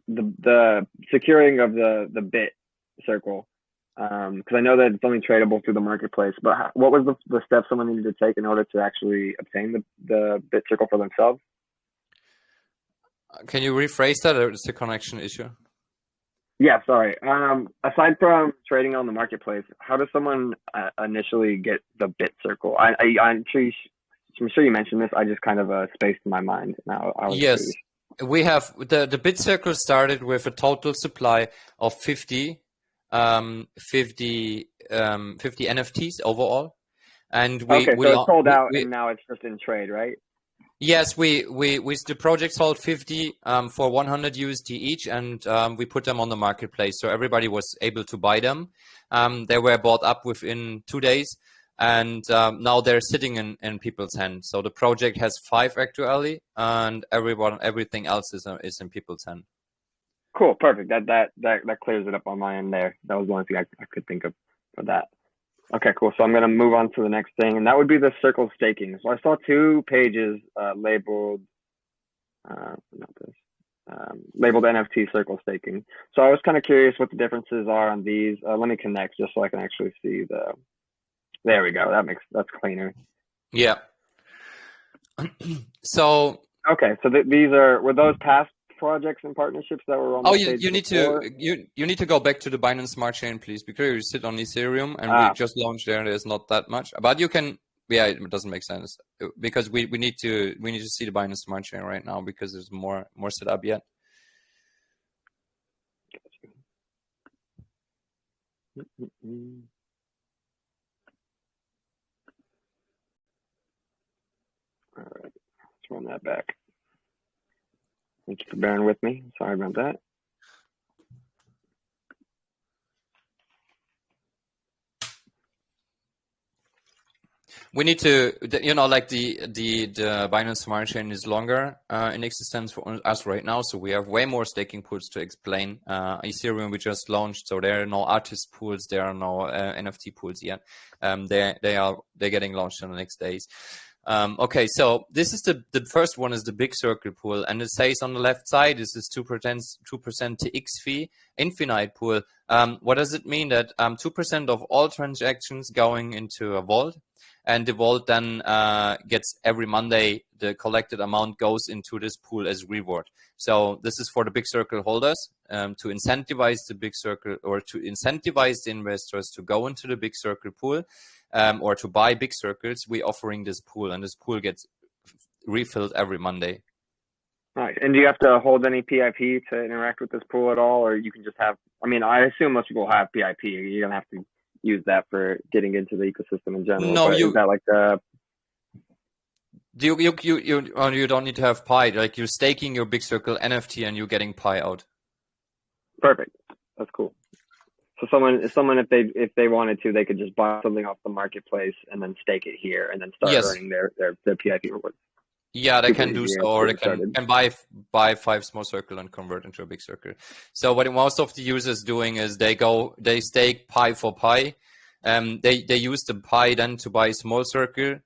the securing of the bit circle? Because I know that it's only tradable through the marketplace, but what was the steps someone needed to take in order to actually obtain the bit circle for themselves? Can you rephrase that, or it's a connection issue? Yeah, sorry. Aside from trading on the marketplace, how does someone initially get the bit circle? I'm sure you mentioned this. I just kind of spaced in my mind. Now I was Yes, curious. we have the bit circle started with a total supply of 50 NFTs overall, and Okay, so it's sold out, and now it's just in trade, right? yes, we the project sold 50 for 100 USD each, and we put them on the marketplace, so everybody was able to buy them. They were bought up within 2 days, and now they're sitting in people's hands. So the project has 5 actually, and everything else is in people's hand. Cool, perfect. That clears it up on my end there. That was the only thing I could think of for that. Okay, cool. So I'm going to move on to the next thing, and that would be the circle staking. So I saw 2 pages labeled, not this, labeled NFT circle staking. So I was kind of curious what the differences are on these. Let me connect just so I can actually see there we go. That's cleaner. Yeah. So. Okay, so were those past projects and partnerships that were on the page before? You need to go back to the Binance Smart Chain, please, because you sit on Ethereum and we just launched there. There's not that much, but you can. Yeah, it doesn't make sense because we need to see the Binance Smart Chain right now because there's more set up yet. All right, let's run that back. Thank you for bearing with me. Sorry about that. We need to, like the Binance Smart Chain is longer in existence for us right now, so we have way more staking pools to explain. Ethereum we just launched, so there are no artist pools, there are no NFT pools yet. They're getting launched in the next days. Okay, so this is the first one is the Big Circle pool, and it says on the left side this is 2% TX fee infinite pool. What does it mean? That 2% of all transactions going into a vault, and the vault then gets every Monday the collected amount goes into this pool as reward. So this is for the Big Circle holders to incentivize the Big Circle, or to incentivize the investors to go into the Big Circle pool. Or to buy big circles, we're offering this pool, and this pool gets refilled every Monday. Right. And do you have to hold any PIP to interact with this pool at all, or you can just have? I mean, I assume most people have PIP. You're gonna have to use that for getting into the ecosystem in general. No, is that like the? You don't need to have Pi. Like you're staking your Big Circle NFT, and you're getting Pi out. Perfect. That's cool. So someone, if they wanted to, they could just buy something off the marketplace and then stake it here, and then start earning their PIP rewards. Yeah, they can do so, or they can buy 5 small circle and convert into a big circle. So what most of the users doing is they stake Pi for Pi. They use the Pi then to buy small circle.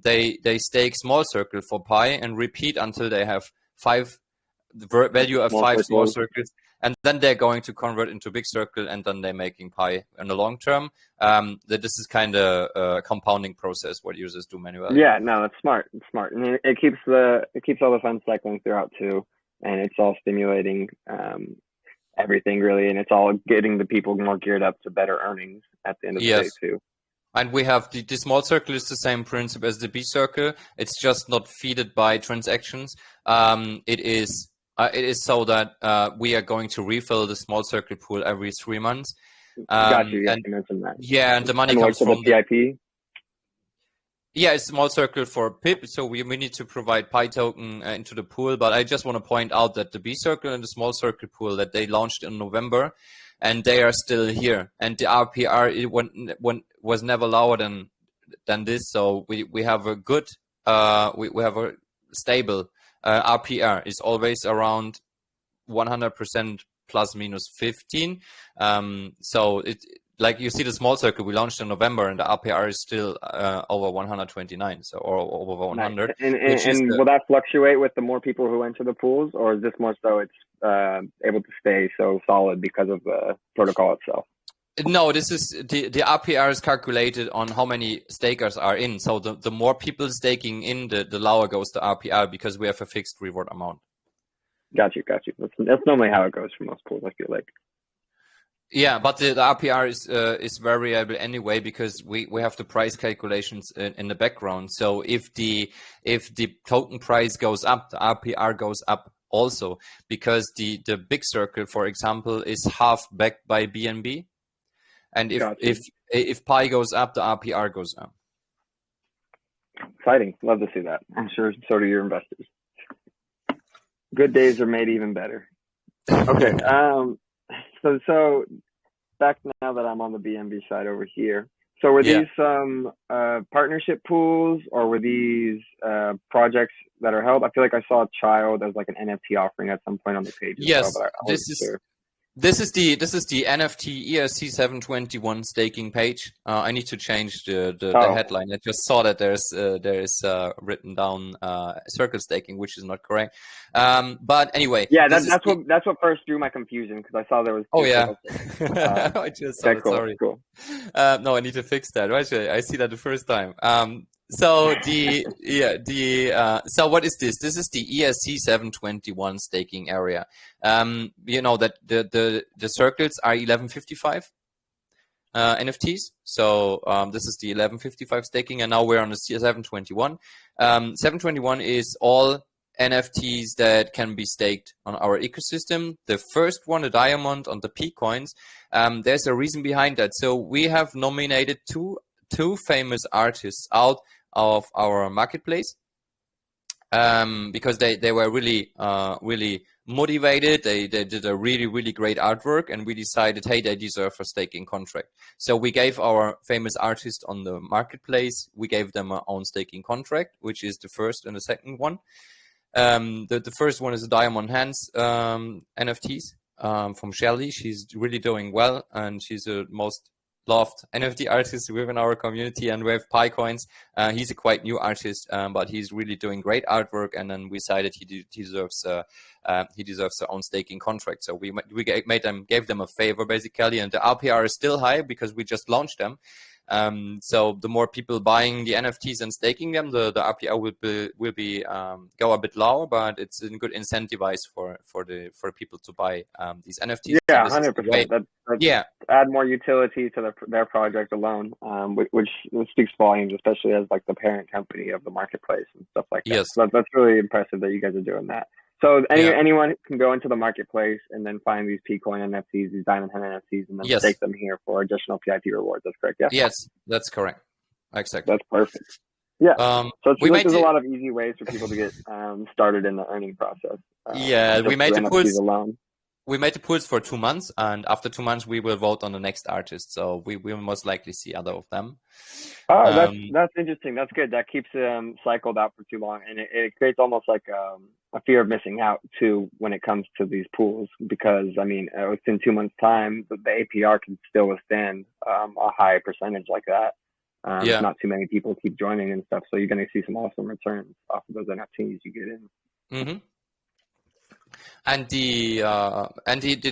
They stake small circle for Pi and repeat until they have the value of 5 small circles. And then they're going to convert into Big Circle, and then they're making Pi in the long term. This is kind of a compounding process what users do manually. Yeah, no, it's smart. It's smart, and it keeps all the funds cycling throughout too, and it's all stimulating everything really, and it's all getting the people more geared up to better earnings at the end of the day too. And we have the small circle is the same principle as the B circle. It's just not feeded by transactions. It is so that we are going to refill the small circle pool every 3 months. Got you. Yeah, you mentioned that. Yeah, and the money comes from the PIP. Yeah, it's small circle for PIP, so we need to provide Pi token into the pool. But I just want to point out that the B circle and the small circle pool that they launched in November, and they are still here. And the RPR was never lower than this. So we have a good we have a stable RPR is always around 100% plus minus 15. So like you see the small circle we launched in November, and the RPR is still over 129, so or over 100. Nice. Which is And will that fluctuate with the more people who enter the pools, or is this more so it's able to stay so solid because of the protocol itself? No, this is the RPR is calculated on how many stakers are in. So the more people staking in, the lower goes the RPR, because we have a fixed reward amount. Got you. That's normally how it goes for most pools, I feel like. Yeah, but the RPR is variable anyway, because we have the price calculations in the background. So if the token price goes up, the RPR goes up also, because the big circle, for example, is half backed by BNB. And if Pi goes up, the RPR goes up. Exciting. Love to see that. I'm sure so do your investors. Good days are made even better. Okay. So back now that I'm on the BNB side over here. So were these some partnership pools, or were these projects that are held? I feel like I saw Child as like an NFT offering at some point on the page. Yes, well, this is the NFT ERC721 staking page. I need to change the headline. I just saw that there is written down circle staking, which is not correct. But anyway, yeah, that's what first drew my confusion, because I saw there was. I just saw it. Cool, sorry. Cool. No, I need to fix that. Right? I see that the first time. So so what is this? This is the ERC721 staking area. You know that the circles are 1155 NFTs. So this is the 1155 staking, and now we're on the 721. 721 is all NFTs that can be staked on our ecosystem. The first one, the diamond on the P coins. There's a reason behind that. So we have nominated two famous artists out of our marketplace, because they were really motivated. They did a really great artwork, and we decided, hey, they deserve a staking contract. So we gave our famous artist on the marketplace, we gave them our own staking contract, which is the first and the second one. The first one is a Diamond Hands NFTs from Shelly. She's really doing well, and she's the most loved NFT artist within our community. And we have Pi Coins. He's a quite new artist, but he's really doing great artwork. And then we decided he deserves their own staking contract. So we gave them a favor basically, and the RPR is still high because we just launched them. So the more people buying the NFTs and staking them, the RPR will be go a bit lower, but it's a good incentivize for people to buy these NFTs. Yeah, 100%. Add more utility to their project alone, which speaks volumes, especially as like the parent company of the marketplace and stuff like that. Yes, so that's really impressive that you guys are doing that. So anyone can go into the marketplace and then find these P-Coin NFTs, these Diamond Hand NFTs, and then stake them here for additional PIP rewards. That's correct, yeah? Yes, that's correct. Exactly. That's perfect. Yeah. So there's a lot of easy ways for people to get started in the earning process. We made the pools alone. We made the pools for 2 months, and after 2 months, we will vote on the next artist. So we will most likely see other of them. Oh, that's interesting. That's good. That keeps them cycled out for too long, and it creates almost like a fear of missing out too when it comes to these pools. Because I mean, within 2 months' time, the APR can still withstand a high percentage like that. Not too many people keep joining and stuff, so you're going to see some awesome returns off of those NFTs you get in. Mm-hmm. And the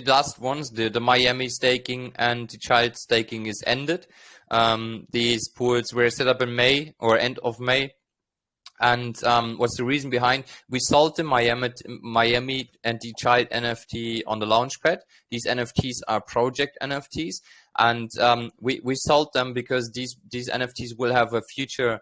last ones, the Miami staking and the Child staking is ended. These pools were set up in May or end of May. And what's the reason behind? We sold the Miami and the Child NFT on the Launchpad. These NFTs are project NFTs, and we sold them because these NFTs will have a future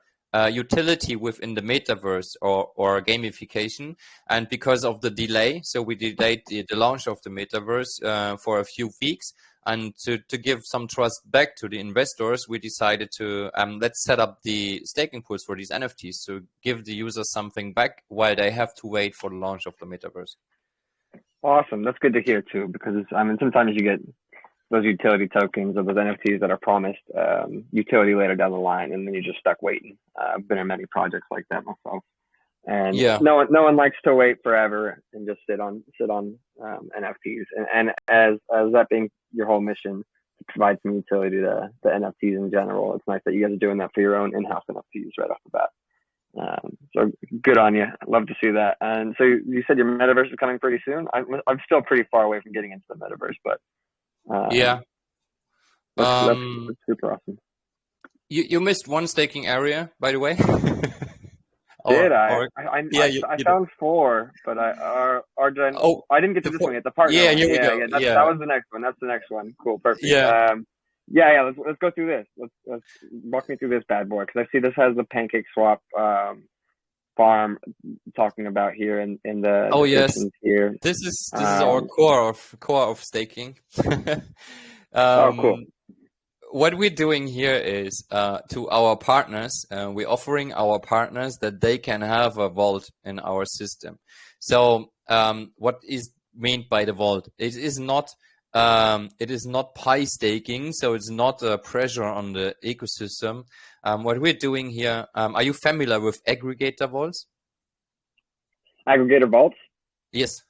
utility within the metaverse or gamification. And because of the delay, so we delayed the launch of the metaverse for a few weeks. And to give some trust back to the investors, we decided to let's set up the staking pools for these NFTs to give the users something back while they have to wait for the launch of the metaverse. Awesome. That's good to hear too, because I mean, sometimes you get those utility tokens or those NFTs that are promised utility later down the line, and then you're just stuck waiting. I've been in many projects like that myself, and no one likes to wait forever and just sit on NFTs. And as that being your whole mission, provide some utility to the NFTs in general. It's nice that you guys are doing that for your own in-house NFTs right off the bat. So good on you. I'd love to see that. And so you said your metaverse is coming pretty soon. I'm still pretty far away from getting into the metaverse, but Yeah. that's super awesome. You missed one staking area, by the way. Did I found 4, but I didn't get to this one yet. The partner. Yeah, here we go. That was the next one. That's the next one. Cool, perfect. Yeah. Let's go through this. Let's walk me through this bad boy, because I see this has the Pancake Swap farm talking about here in the yes here. This is our core of staking. Cool. What we're doing here is to our partners, we're offering our partners that they can have a vault in our system. So what is meant by the vault? It is not pi staking, so it's not a pressure on the ecosystem. What we're doing here, are you familiar with aggregator vaults? Aggregator vaults? Yes.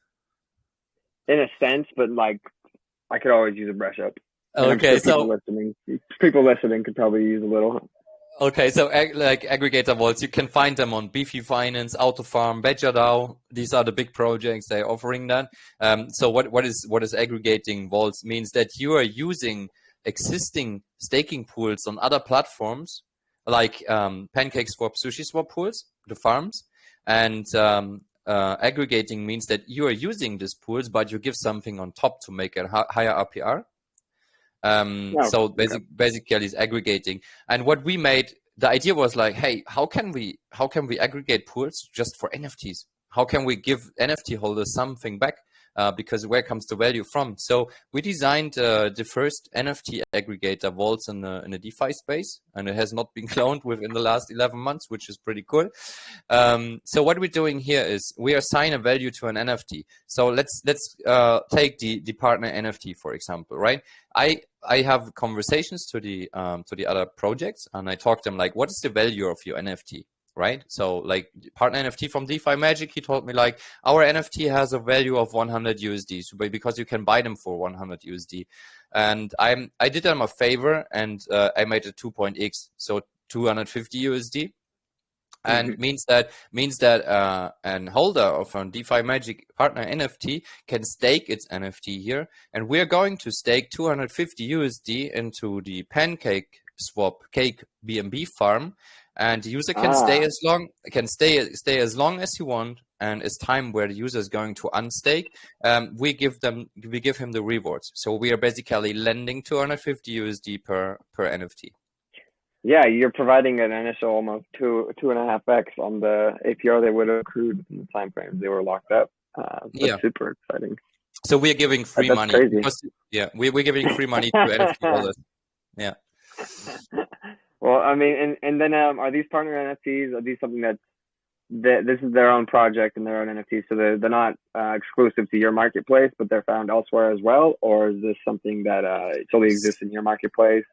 In a sense, but like I could always use a brush up. Okay, so people listening could probably use a little. Okay, so like aggregator vaults, you can find them on Beefy Finance, AutoFarm, BadgerDAO. These are the big projects they're offering that. So what is aggregating vaults means that you are using existing staking pools on other platforms like Pancake Swap, Sushi Swap pools, the farms, and aggregating means that you are using these pools, but you give something on top to make a higher RPR. So basically it's aggregating. And what we made, the idea was like, hey, how can we aggregate pools just for NFTs? How can we give NFT holders something back? Because where comes the value from? So we designed the first NFT aggregator vaults in the DeFi space, and it has not been cloned within the last 11 months, which is pretty cool. So what we're doing here is we assign a value to an NFT. So let's take the partner NFT, for example, right? I have conversations to the other projects, and I talk to them like, what is the value of your NFT? Right? So like partner NFT from DeFi Magic, he told me like our NFT has a value of 100 USD, so because you can buy them for 100 USD. And I did them a favor, and I made a 2.x, so 250 USD. And means that an holder of a DeFi Magic partner NFT can stake its NFT here, and we're going to stake 250 USD into the Pancake Swap Cake BNB farm. And the user can stay as long as you want, and it's time where the user is going to unstake. We give him the rewards. So we are basically lending 250 USD per NFT. Yeah, you're providing an initial almost 2.5x on the APR they would have accrued in the time frames they were locked up. That's super exciting. So we're giving free money. We're giving free money to NFT holders. Yeah. Well, I mean, and then are these partner NFTs? Are these something that this is their own project and their own NFTs, so they're not exclusive to your marketplace, but they're found elsewhere as well, or is this something that solely exists in your marketplace?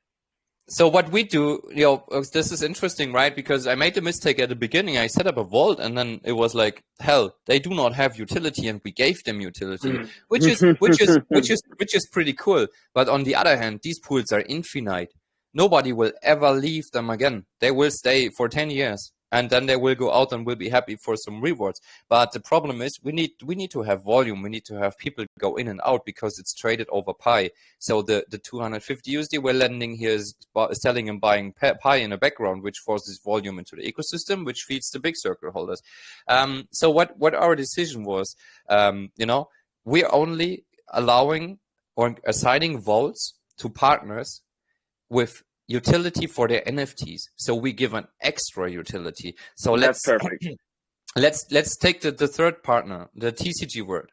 So what we do, this is interesting, right? Because I made a mistake at the beginning. I set up a vault, and then it was like, hell, they do not have utility, and we gave them utility, which is pretty cool. But on the other hand, these pools are infinite. Nobody will ever leave them again. They will stay for 10 years, and then they will go out and will be happy for some rewards. But the problem is we need to have volume. We need to have people go in and out because it's traded over Pi. So the 250 USD we're lending here is selling and buying Pi in the background, which forces volume into the ecosystem, which feeds the big circle holders. So what our decision was, we're only allowing or assigning vaults to partners with utility for their NFTs. So we give an extra utility. So that's perfect. Let's take the third partner, the TCG World.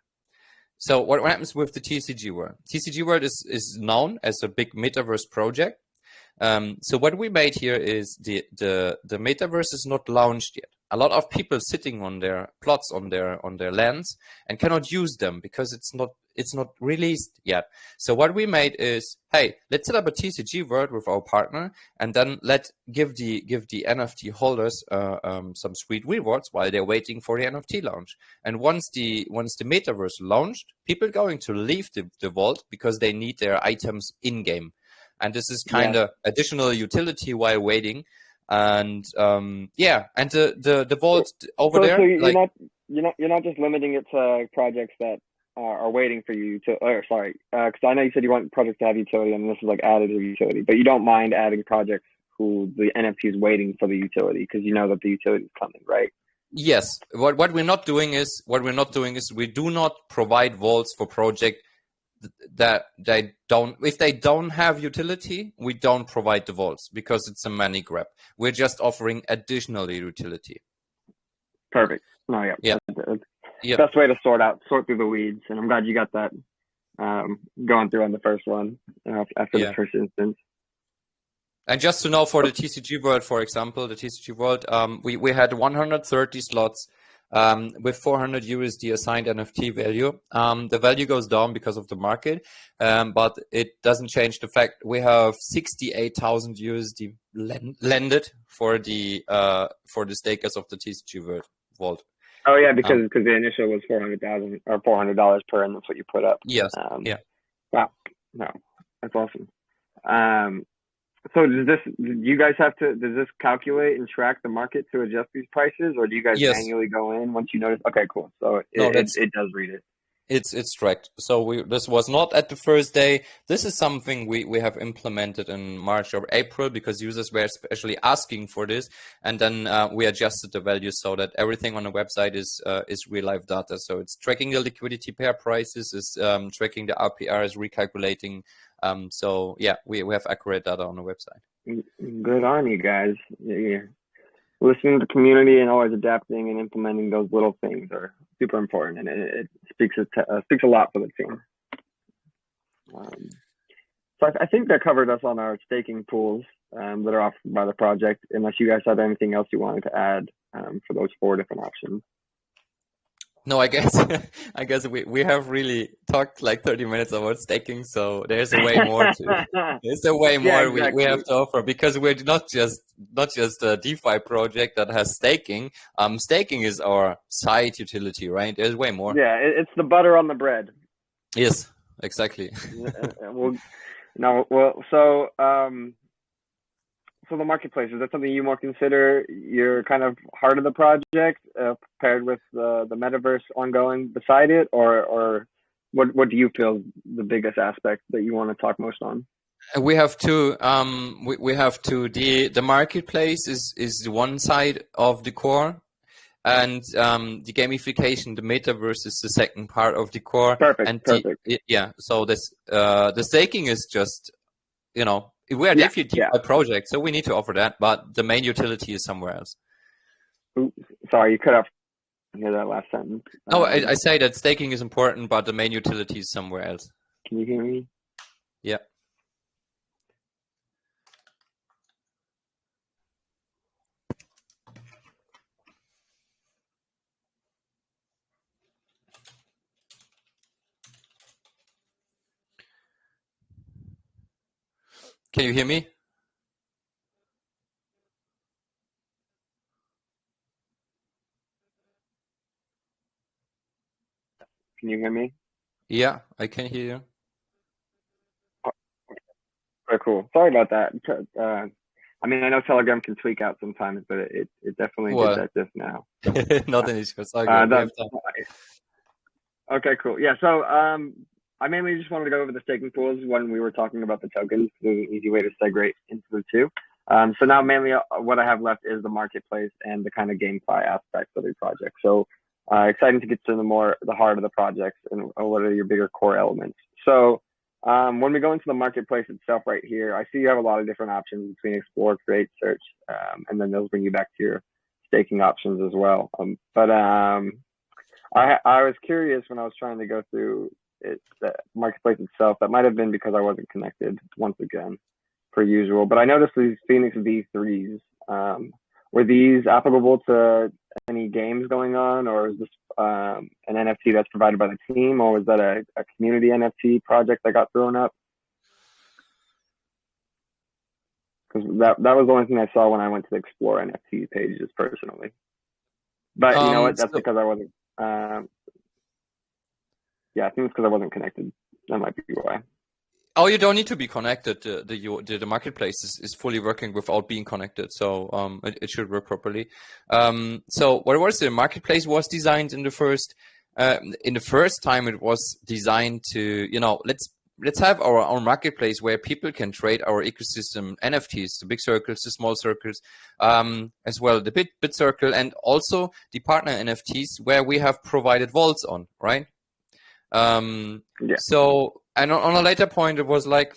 So what happens with the TCG World? TCG World is known as a big metaverse project. So what we made here is the metaverse is not launched yet. A lot of people sitting on their plots on their lands and cannot use them because it's not released yet. So what we made is, hey, let's set up a TCG World with our partner, and then give the NFT holders some sweet rewards while they're waiting for the NFT launch. And once the metaverse launched, people are going to leave the vault because they need their items in game. And this is kind of additional utility while waiting. And yeah, and the vault over there. So you're not just limiting it to projects that are waiting for you to, or sorry, because I know you said you want projects to have utility, and this is like additive utility, but you don't mind adding projects who the NFT is waiting for the utility because you know that the utility is coming, right? Yes. What we're not doing is we do not provide vaults for project that if they don't have utility, we don't provide the vaults because it's a money grab. We're just offering additional utility. Perfect. No, yeah. Yep. Best way to sort through the weeds, and I'm glad you got that going through on the first one after the first instance. And just to know, for the TCG World, for example, the TCG World, we had 130 slots with 400 USD assigned NFT value. The value goes down because of the market, but it doesn't change the fact we have 68,000 USD landed for the stakers of the TCG World Vault. Oh yeah, because the initial was 400,000 or $400 per, and that's what you put up. Yes. Yeah. Wow. No, that's awesome. So does you guys does this calculate and track the market to adjust these prices, or do you guys manually go in once you notice? Okay, cool. So it does read it. It's tracked. So this was not at the first day. This is something we have implemented in March or April because users were especially asking for this, and then we adjusted the values so that everything on the website is real life data. So it's tracking the liquidity pair prices, is tracking the RPR, is recalculating. So yeah, we have accurate data on the website. Good on you guys. Yeah. Listening to the community and always adapting and implementing those little things are super important, and it speaks a lot for the team. So I think that covered us on our staking pools that are offered by the project, unless you guys had anything else you wanted to add for those 4 different options. No, I guess we have really talked like 30 minutes about staking, so there's a way more exactly. we have to offer, because we're not just a DeFi project that has staking. Staking is our side utility, right? There's way more. Yeah, it's the butter on the bread. Yes, exactly. So the marketplace, is that something you more consider your kind of heart of the project, paired with the metaverse ongoing beside it, or what do you feel the biggest aspect that you want to talk most on? We have two. We have two. The marketplace is the one side of the core, and the gamification, the metaverse, is the second part of the core. Perfect. So this the staking is just, we're a DeFi project, so we need to offer that, but the main utility is somewhere else. Oops, sorry, you cut off. Hear that last sentence. No, I say that staking is important, but the main utility is somewhere else. Can you hear me? Yeah. Can you hear me? Can you hear me? Yeah, I can hear you. Very cool. Sorry about that. I mean, I know Telegram can tweak out sometimes, but it definitely did that just now. Not an issue. Okay, cool. Yeah, so I mainly just wanted to go over the staking pools when we were talking about the tokens. There's an easy way to segue into the two. So now mainly what I have left is the marketplace and the kind of GameFi aspects of the project. So exciting to get to the heart of the projects and what are your bigger core elements. So when we go into the marketplace itself right here, I see you have a lot of different options between explore, create, search, and then those bring you back to your staking options as well. I was curious when I was trying to go through the marketplace itself. That might have been because I wasn't connected once again, per usual. But I noticed these Phoenix V3s. Were these applicable to any games going on, or is this an NFT that's provided by the team, or was that a community NFT project that got thrown up? Because that was the only thing I saw when I went to the Explore NFT pages personally. But you know what? That's because I wasn't. Yeah, I think it's because I wasn't connected. That might be why. Oh, you don't need to be connected. The marketplace is fully working without being connected, so it should work properly. So what was the marketplace was designed in the first time it was designed to, let's have our own marketplace where people can trade our ecosystem NFTs, the big circles, the small circles, as well the bit circle, and also the partner NFTs where we have provided vaults on, right? So, and on a later point, it was like,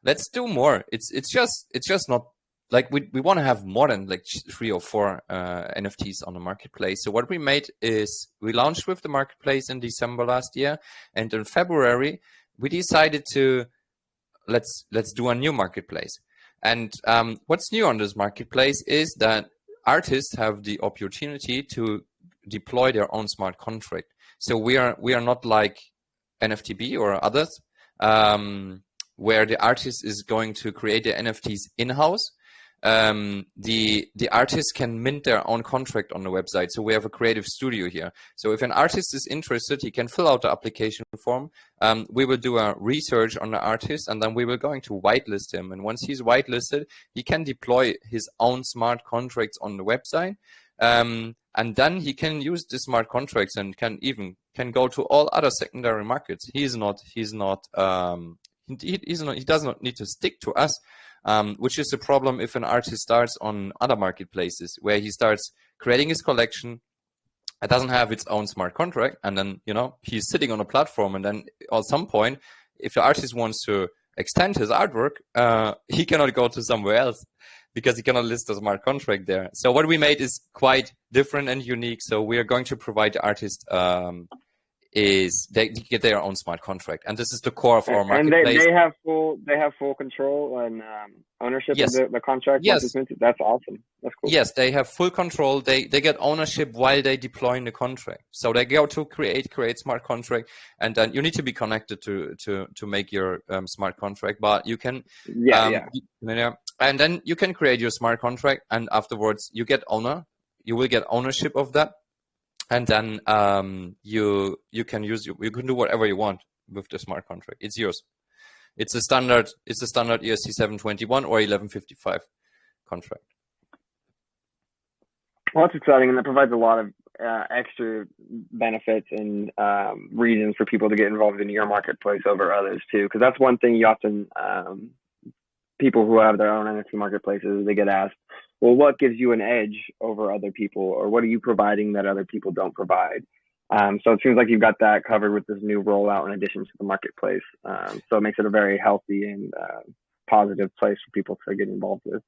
let's do more. It's just not like we want to have more than like 3 or 4 NFTs on the marketplace. So what we made is we launched with the marketplace in December last year, and in February we decided to let's do a new marketplace. And what's new on this marketplace is that artists have the opportunity to deploy their own smart contract. So we are not like NFTB or others, where the artist is going to create the NFTs in-house. The artist can mint their own contract on the website. So we have a creative studio here. So if an artist is interested, he can fill out the application form. We will do a research on the artist, and then we will going to whitelist him. And once he's whitelisted, he can deploy his own smart contracts on the website. And then he can use the smart contracts and can go to all other secondary markets. He does not need to stick to us, which is a problem if an artist starts on other marketplaces where he starts creating his collection. It doesn't have its own smart contract, and then he's sitting on a platform, and then at some point, if the artist wants to extend his artwork, he cannot go to somewhere else, because he cannot list a smart contract there. So what we made is quite different and unique. So we are going to provide the artist is they get their own smart contract, and this is the core of our marketplace. And they have full control and ownership of the contract. Yes, that's awesome. That's cool. Yes, they have full control. They get ownership while they deploying the contract. So they go to create smart contract, and then you need to be connected to make your smart contract. But you can and then you can create your smart contract, and afterwards you will get ownership of that. And then you can do whatever you want with the smart contract. It's yours. It's a standard ERC721 or 1155 contract. Well, that's exciting, and that provides a lot of extra benefits and reasons for people to get involved in your marketplace over others too. Because that's one thing you often people who have their own NFT marketplaces, they get asked, well, what gives you an edge over other people, or what are you providing that other people don't provide? So it seems like you've got that covered with this new rollout in addition to the marketplace. So it makes it a very healthy and positive place for people to get involved with.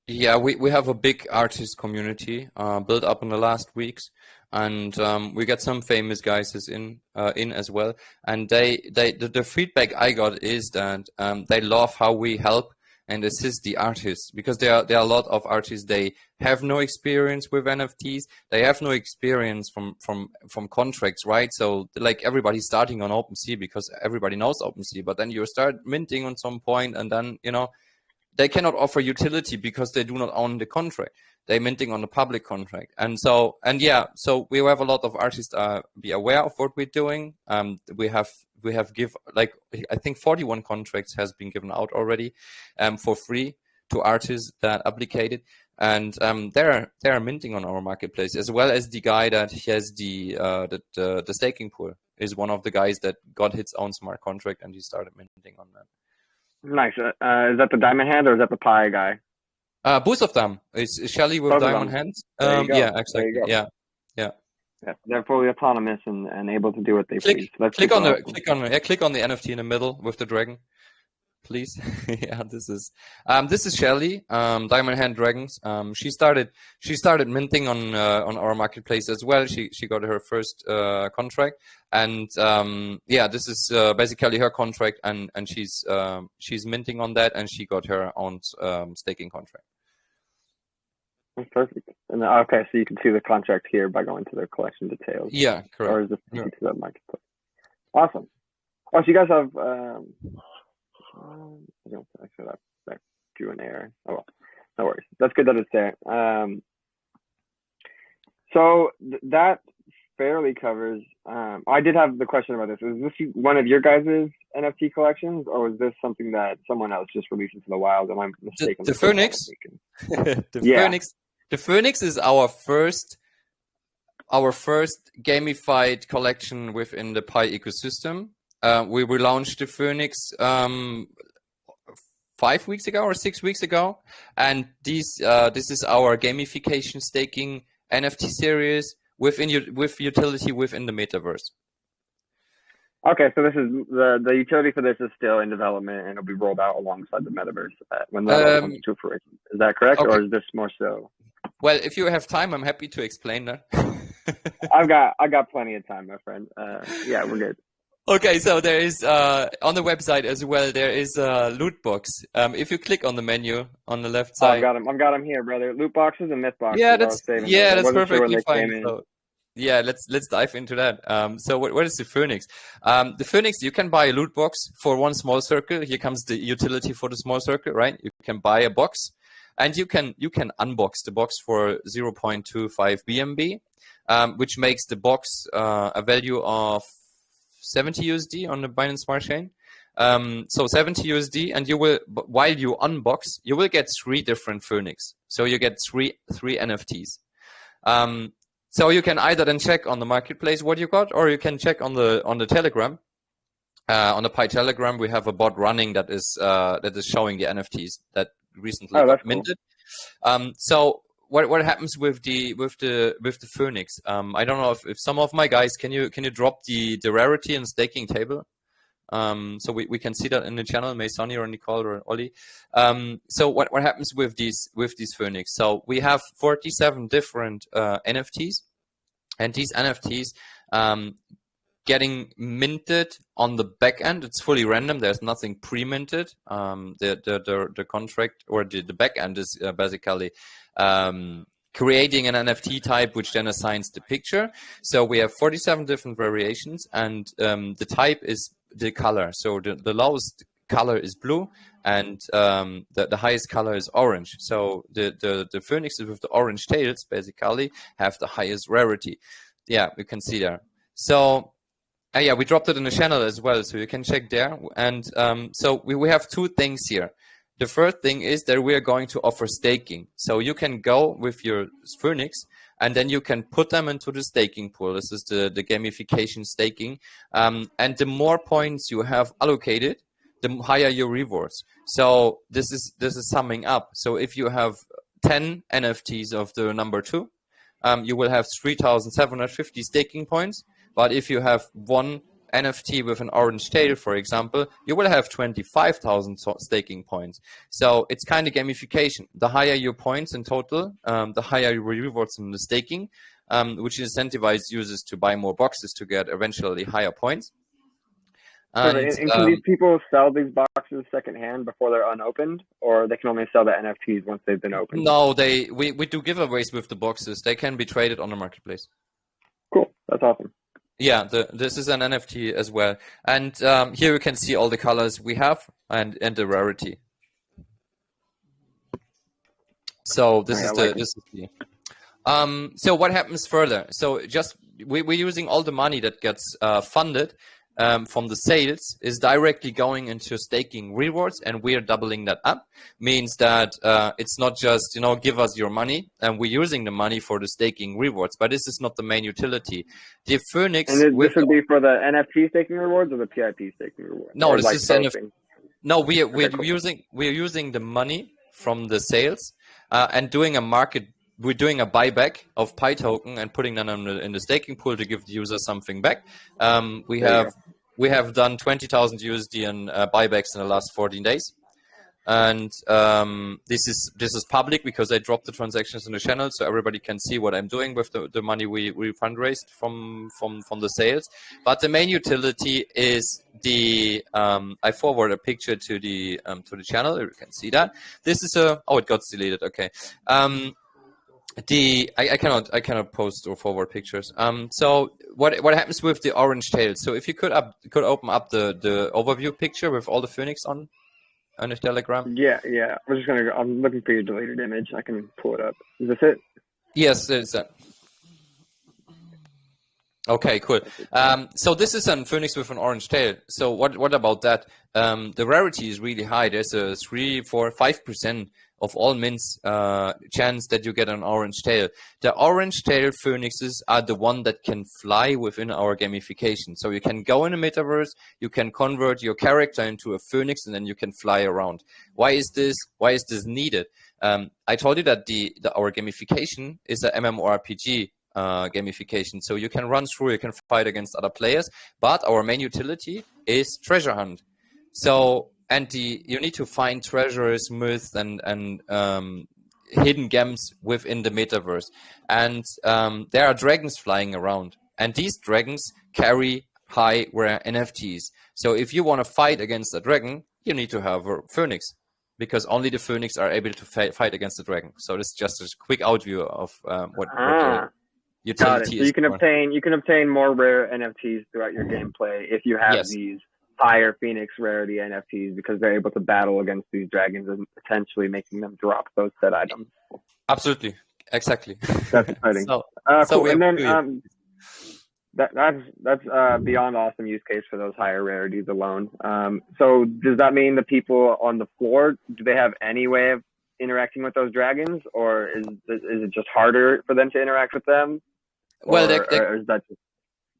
Yeah, we have a big artist community built up in the last weeks, and we got some famous guys in as well. And the feedback I got is that they love how we help and assist the artists, because there are a lot of artists, they have no experience with NFTs, they have no experience from contracts, right? So like everybody's starting on OpenSea because everybody knows OpenSea, but then you start minting on some point, and then they cannot offer utility because they do not own the contract. They're minting on the public contract. So we have a lot of artists be aware of what we're doing. We have give, like, I think 41 contracts has been given out already for free to artists that applicated. And they're minting on our marketplace, as well as the guy that has the staking pool is one of the guys that got his own smart contract, and he started minting on that. Nice. Is that the diamond hand or is that the pie guy? Both of them. It's Shelly with diamond hands. Yeah, exactly. Yeah. They're fully autonomous and able to do what they please. Click on the NFT in the middle with the dragon, please. Yeah, this is Shelly, Diamond Hand Dragons. She started minting on our marketplace as well. She got her first contract, and this is basically her contract, and she's minting on that, and she got her own staking contract. That's perfect. And okay, so you can see the contract here by going to their collection details. Yeah, correct. Or is this to that marketplace? Awesome. Oh, so you guys have I don't actually that drew an error. Oh well, no worries. That's good that it's there. So that fairly covers. I did have the question about this. Is this one of your guys' NFT collections, or is this something that someone else just released into the wild? Am I mistaken? The Phoenix. The Phoenix is our first gamified collection within the Pi ecosystem. We launched the Phoenix 5 weeks ago or 6 weeks ago, and this is our gamification staking NFT series with utility within the metaverse. Okay, so this is the utility for this is still in development, and it'll be rolled out alongside the metaverse when that all comes to fruition. Is that correct, or is this more so? Well, if you have time, I'm happy to explain that. I got plenty of time, my friend. Yeah, we're good. Okay, so there is on the website as well. There is a loot box. If you click on the menu on the left side, I've got them here, brother. Loot boxes and myth boxes. Yeah, that's perfectly fine. So, yeah, let's dive into that. So what is the Phoenix? The Phoenix, you can buy a loot box for one small circle. Here comes the utility for the small circle, right? You can buy a box, and you can unbox the box for 0.25 BNB, which makes the box a value of 70 USD on the Binance Smart Chain. So 70 USD, and you will, while you unbox, you will get 3 different Phoenix. So you get three NFTs. So you can either then check on the marketplace what you got, or you can check on the Telegram. On the Pi Telegram, we have a bot running that is showing the NFTs that recently got minted. Cool. So what happens with the Phoenix? I don't know if some of my guys can you drop the rarity and staking table, so we can see that in the channel, Sonny or Nicole or Oli. So what happens with these Phoenix? So we have 47 different NFTs, and these NFTs getting minted on the back end. It's fully random. There's nothing pre-minted. The contract or the back end is basically creating an NFT type, which then assigns the picture. So we have 47 different variations, and the type is the color. So the lowest color is blue, and the highest color is orange. So the Phoenixes with the orange tails basically have the highest rarity. Yeah, we can see there. So yeah, we dropped it in the channel as well, so you can check there. And so we have 2 things here. The first thing is that we are going to offer staking. So you can go with your Phoenix, and then you can put them into the staking pool. This is the gamification staking. And the more points you have allocated, the higher your rewards. So this is summing up. So if you have 10 NFTs of the number 2, you will have 3,750 staking points. But if you have 1 NFT with an orange tail, for example, you will have 25,000 staking points. So it's kind of gamification. The higher your points in total, the higher your rewards in the staking, which incentivizes users to buy more boxes to get eventually higher points. And can these people sell these boxes secondhand before they're unopened, or they can only sell the NFTs once they've been opened? No, we do giveaways with the boxes. They can be traded on the marketplace. Cool, that's awesome. Yeah, this is an NFT as well, and here you can see all the colors we have and the rarity. So this is the. So what happens further? So just we're using all the money that gets funded from the sales is directly going into staking rewards, and we are doubling that up. Means that it's not just, give us your money, and we're using the money for the staking rewards, but this is not the main utility. The Phoenix. And this would be for the NFT staking rewards or the PIP staking rewards? No, this is NFT. No, we're using the money from the sales and doing a market. We're doing a buyback of Pi token and putting them in the staking pool to give the user something back. We have done 20,000 USD in buybacks in the last 14 days, and this is public because I dropped the transactions in the channel, so everybody can see what I'm doing with the money we fundraised from the sales. But the main utility is the I forward a picture to the channel. You can see that this is it got deleted. Okay. I cannot post or forward pictures. So what happens with the orange tail? So if you could open up the overview picture with all the Phoenix on the Telegram. Yeah. I'm looking for your deleted image. I can pull it up. Is this it? Yes, it's that. Okay, cool. So this is a phoenix with an orange tail. So what about that? The rarity is really high. There's a 3, 4, 5% of all mints chance that you get an orange tail. The orange tail phoenixes are the one that can fly within our gamification. So you can go in a metaverse, you can convert your character into a phoenix, and then you can fly around. Why is this needed? I told you that our gamification is a MMORPG gamification. So you can run through, you can fight against other players, but our main utility is treasure hunt. So, you need to find treasures, myths, and hidden gems within the metaverse. And there are dragons flying around, and these dragons carry high rare NFTs. So if you want to fight against a dragon, you need to have a phoenix, because only the phoenix are able to fight against the dragon. So this is just a quick overview of what the utility is. So you can obtain more rare NFTs throughout your gameplay if you have these higher phoenix rarity NFTs, because they're able to battle against these dragons and potentially making them drop those said items. Absolutely, exactly. That's exciting. Cool. And then that's beyond awesome use case for those higher rarities alone. So does that mean the people on the floor, do they have any way of interacting with those dragons, or is it just harder for them to interact with them? Well,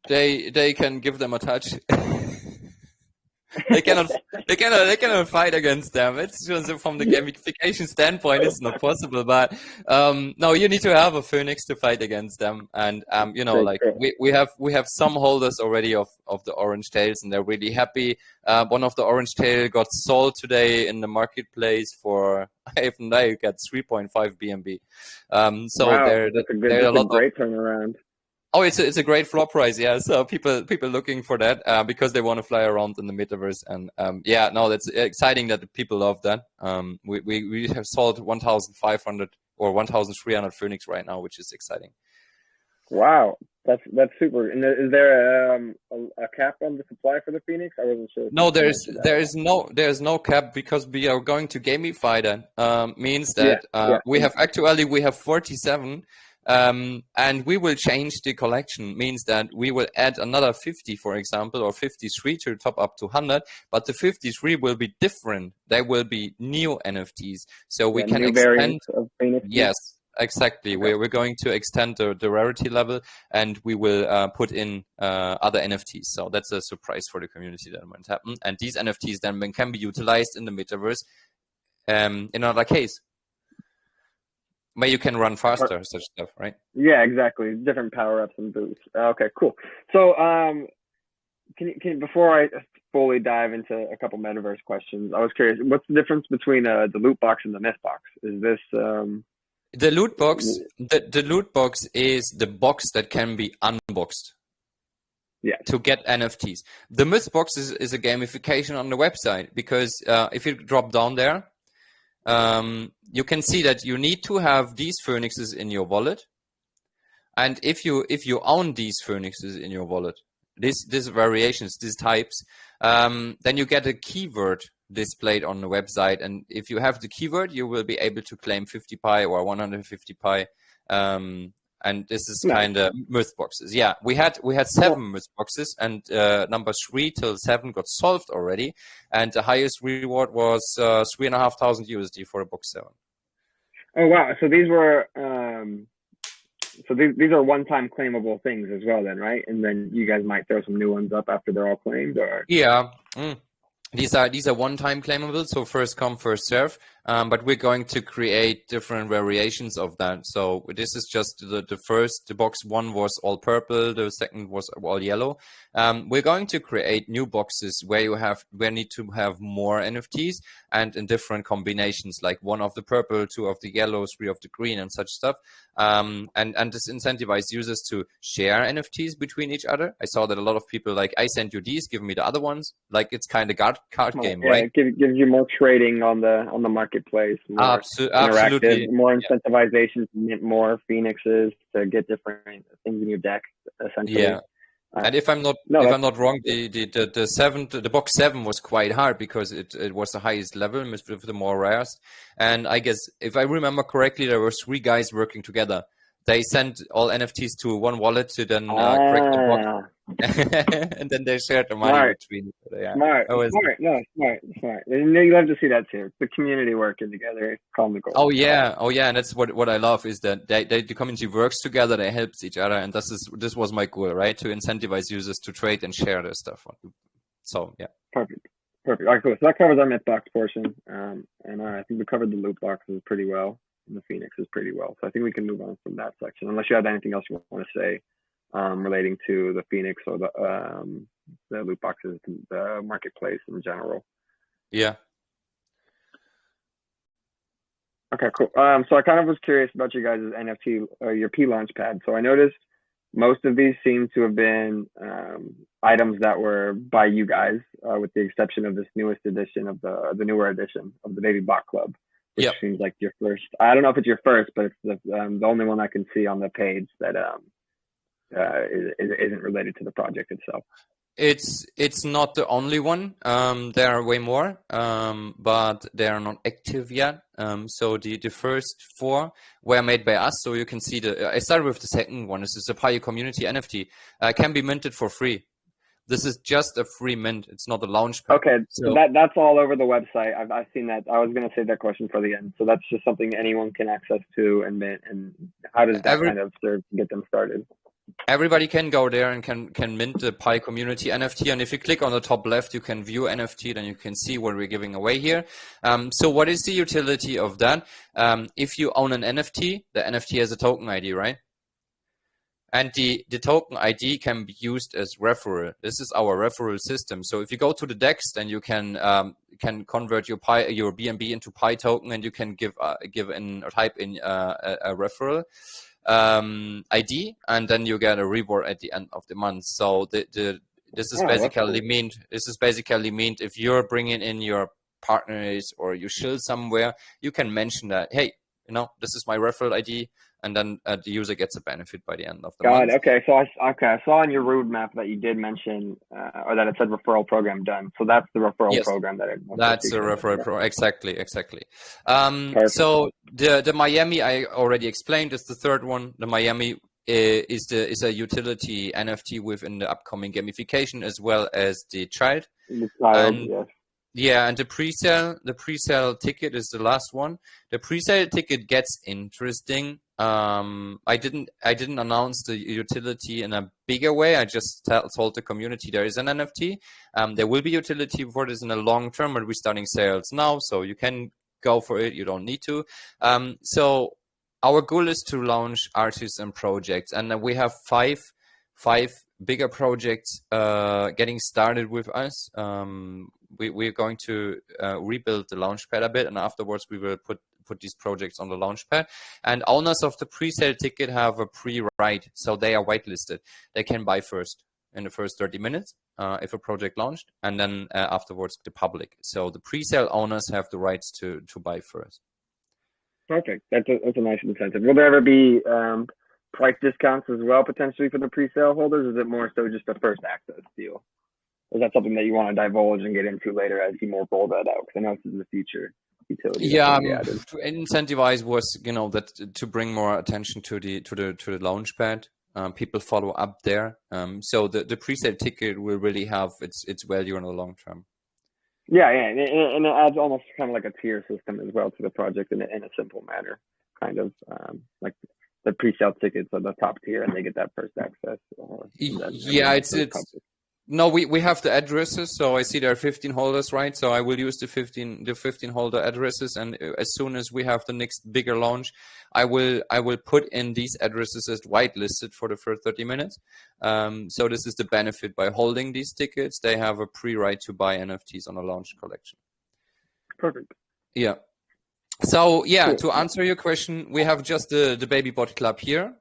they can give them a touch. They cannot fight against them. It's just from the gamification standpoint, it's not possible. But no, you need to have a phoenix to fight against them. And we have some holders already of the orange tails, and they're really happy. One of the orange tail got sold today in the marketplace for, I have no idea, got 3.5 BNB. So wow, that's a great turnaround. Oh, it's a great floor price, yeah. So people looking for that because they want to fly around in the metaverse, and that's exciting that the people love that. We have sold 1,500 or 1,300 Phoenix right now, which is exciting. Wow, that's super. And is there a cap on the supply for the Phoenix? I wasn't sure. No, there's no cap, because we are going to gamify that. Means that we have 47. And we will change the collection, means that we will add another 50, for example, or 53 to top up to 100, but the 53 will be different. They will be new NFTs. So we can extend. Of yes, exactly. We're going to extend the rarity level, and we will put in other NFTs. So that's a surprise for the community that might happen. And these NFTs then can be utilized in the metaverse in another case, where you can run faster, such stuff, right? Yeah, exactly. Different power-ups and boosts. Okay, cool. So, can before I fully dive into a couple metaverse questions, I was curious, what's the difference between the loot box and the myth box? Is this the loot box? The loot box is the box that can be unboxed. Yeah. To get NFTs. The myth box is a gamification on the website, because if you drop down there, you can see that you need to have these phoenixes in your wallet, and if you own these phoenixes in your wallet, these variations, these types, then you get a keyword displayed on the website, and if you have the keyword, you will be able to claim 50 pi or 150 pi. And this is kind of myth boxes. Yeah, we had 7 myth boxes, and number 3 till 7 got solved already, and the highest reward was 3,500 USD for a box 7. Oh wow! So these were these are one-time claimable things as well, then, right? And then you guys might throw some new ones up after they're all claimed, or yeah. These are one-time claimable, so first come, first serve. But we're going to create different variations of that. So this is just the box 1 was all purple, the second was all yellow. We're going to create new boxes where you need to have more NFTs, and in different combinations, like 1 of the purple, 2 of the yellow, 3 of the green, and such stuff. And this incentivizes users to share NFTs between each other. I saw that a lot of people like, I sent you these, give me the other ones. Like, it's kind of card game, right? It gives you more trading on the marketplace, more absolutely, more incentivization to mint more phoenixes to get different things in your deck, essentially. Yeah. And if I'm not wrong, the box 7 was quite hard, because it was the highest level with the more rares. And I guess if I remember correctly, there were 3 guys working together. they send all NFTs to one wallet to then crack the box, and then they share the money between. Yeah. Smart. No, smart. You love to see that too. The community working together. Comical. Oh yeah, and that's what I love is that the community works together, they help each other, and this was my goal, right? To incentivize users to trade and share their stuff. So yeah. Perfect. All right, cool. So that covers our Mythbox portion, and I think we covered the loot boxes pretty well, and the Phoenixes pretty well. So I think we can move on from that section, unless you have anything else you want to say relating to the Phoenix or the loot boxes, the marketplace in general. Yeah. Okay, cool. So I kind of was curious about you guys' NFT or your P Launchpad. So I noticed most of these seem to have been items that were by you guys, with the exception of this newest edition of the newer edition of the Baby Bot Club, which seems like your first. I don't know if it's your first, but it's the only one I can see on the page that isn't related to the project itself. It's not the only one. There are way more, but they are not active yet. So the first 4 were made by us. So you can see I started with the second one. This is a Pi community NFT. Can be minted for free. This is just a free mint. It's not a launch pad. Okay, so that's all over the website. I've seen that. I was going to save that question for the end. So that's just something anyone can access to and mint. And how does that kind of serve to get them started? Everybody can go there and can mint the Pi community NFT. And if you click on the top left, you can view NFT, then you can see what we're giving away here. So what is the utility of that? If you own an NFT, the NFT has a token ID, right? And the token ID can be used as referral. This is our referral system. So if you go to the DEX, then you can convert your BNB into Pi token, and you can type in a referral ID, and then you get a reward at the end of the month. So this is basically meant if you're bringing in your partners or you shield somewhere, you can mention that, hey, this is my referral ID, and then the user gets a benefit by the end of the month. Okay. So I saw on your roadmap that you did mention, or that it said referral program done. So that's the referral program that's the referral program. Exactly. So the Miami I already explained is the third one. The Miami is a utility NFT within the upcoming gamification, as well as the child. Yes. Yeah, and the pre-sale ticket is the last one. The pre-sale ticket gets interesting. I didn't announce the utility in a bigger way. I just told the community there is an NFT. There will be utility for this in the long term, but we're starting sales now, so you can go for it. You don't need to. So our goal is to launch artists and projects, and we have five bigger projects getting started with us. We're going to rebuild the launchpad a bit, and afterwards we will put these projects on the launchpad. And owners of the pre-sale ticket have a pre-ride, so they are whitelisted. They can buy first in the first 30 minutes if a project launched, and then afterwards the public. So the pre-sale owners have the rights to buy first. Perfect. That's a nice incentive. Will there ever be price discounts as well potentially for the pre-sale holders? Or is it more so just a first access deal? Or is that something that you want to divulge and get into later as you more roll that out? Because I know this is the future utility. Yeah, to incentivize was that to bring more attention to the launchpad. People follow up there. So the pre-sale ticket will really have its value in the long term. Yeah, and it adds almost kind of like a tier system as well to the project in a simple manner, kind of like the pre-sale tickets are the top tier and they get that first access. No, we have the addresses. So I see there are 15 holders, right? So I will use the 15 holder addresses, and as soon as we have the next bigger launch, I will put in these addresses as whitelisted for the first 30 minutes. So this is the benefit by holding these tickets. They have a pre-right to buy NFTs on a launch collection. Perfect. Yeah. So yeah, to answer your question, we have just the Baby Bot Club here.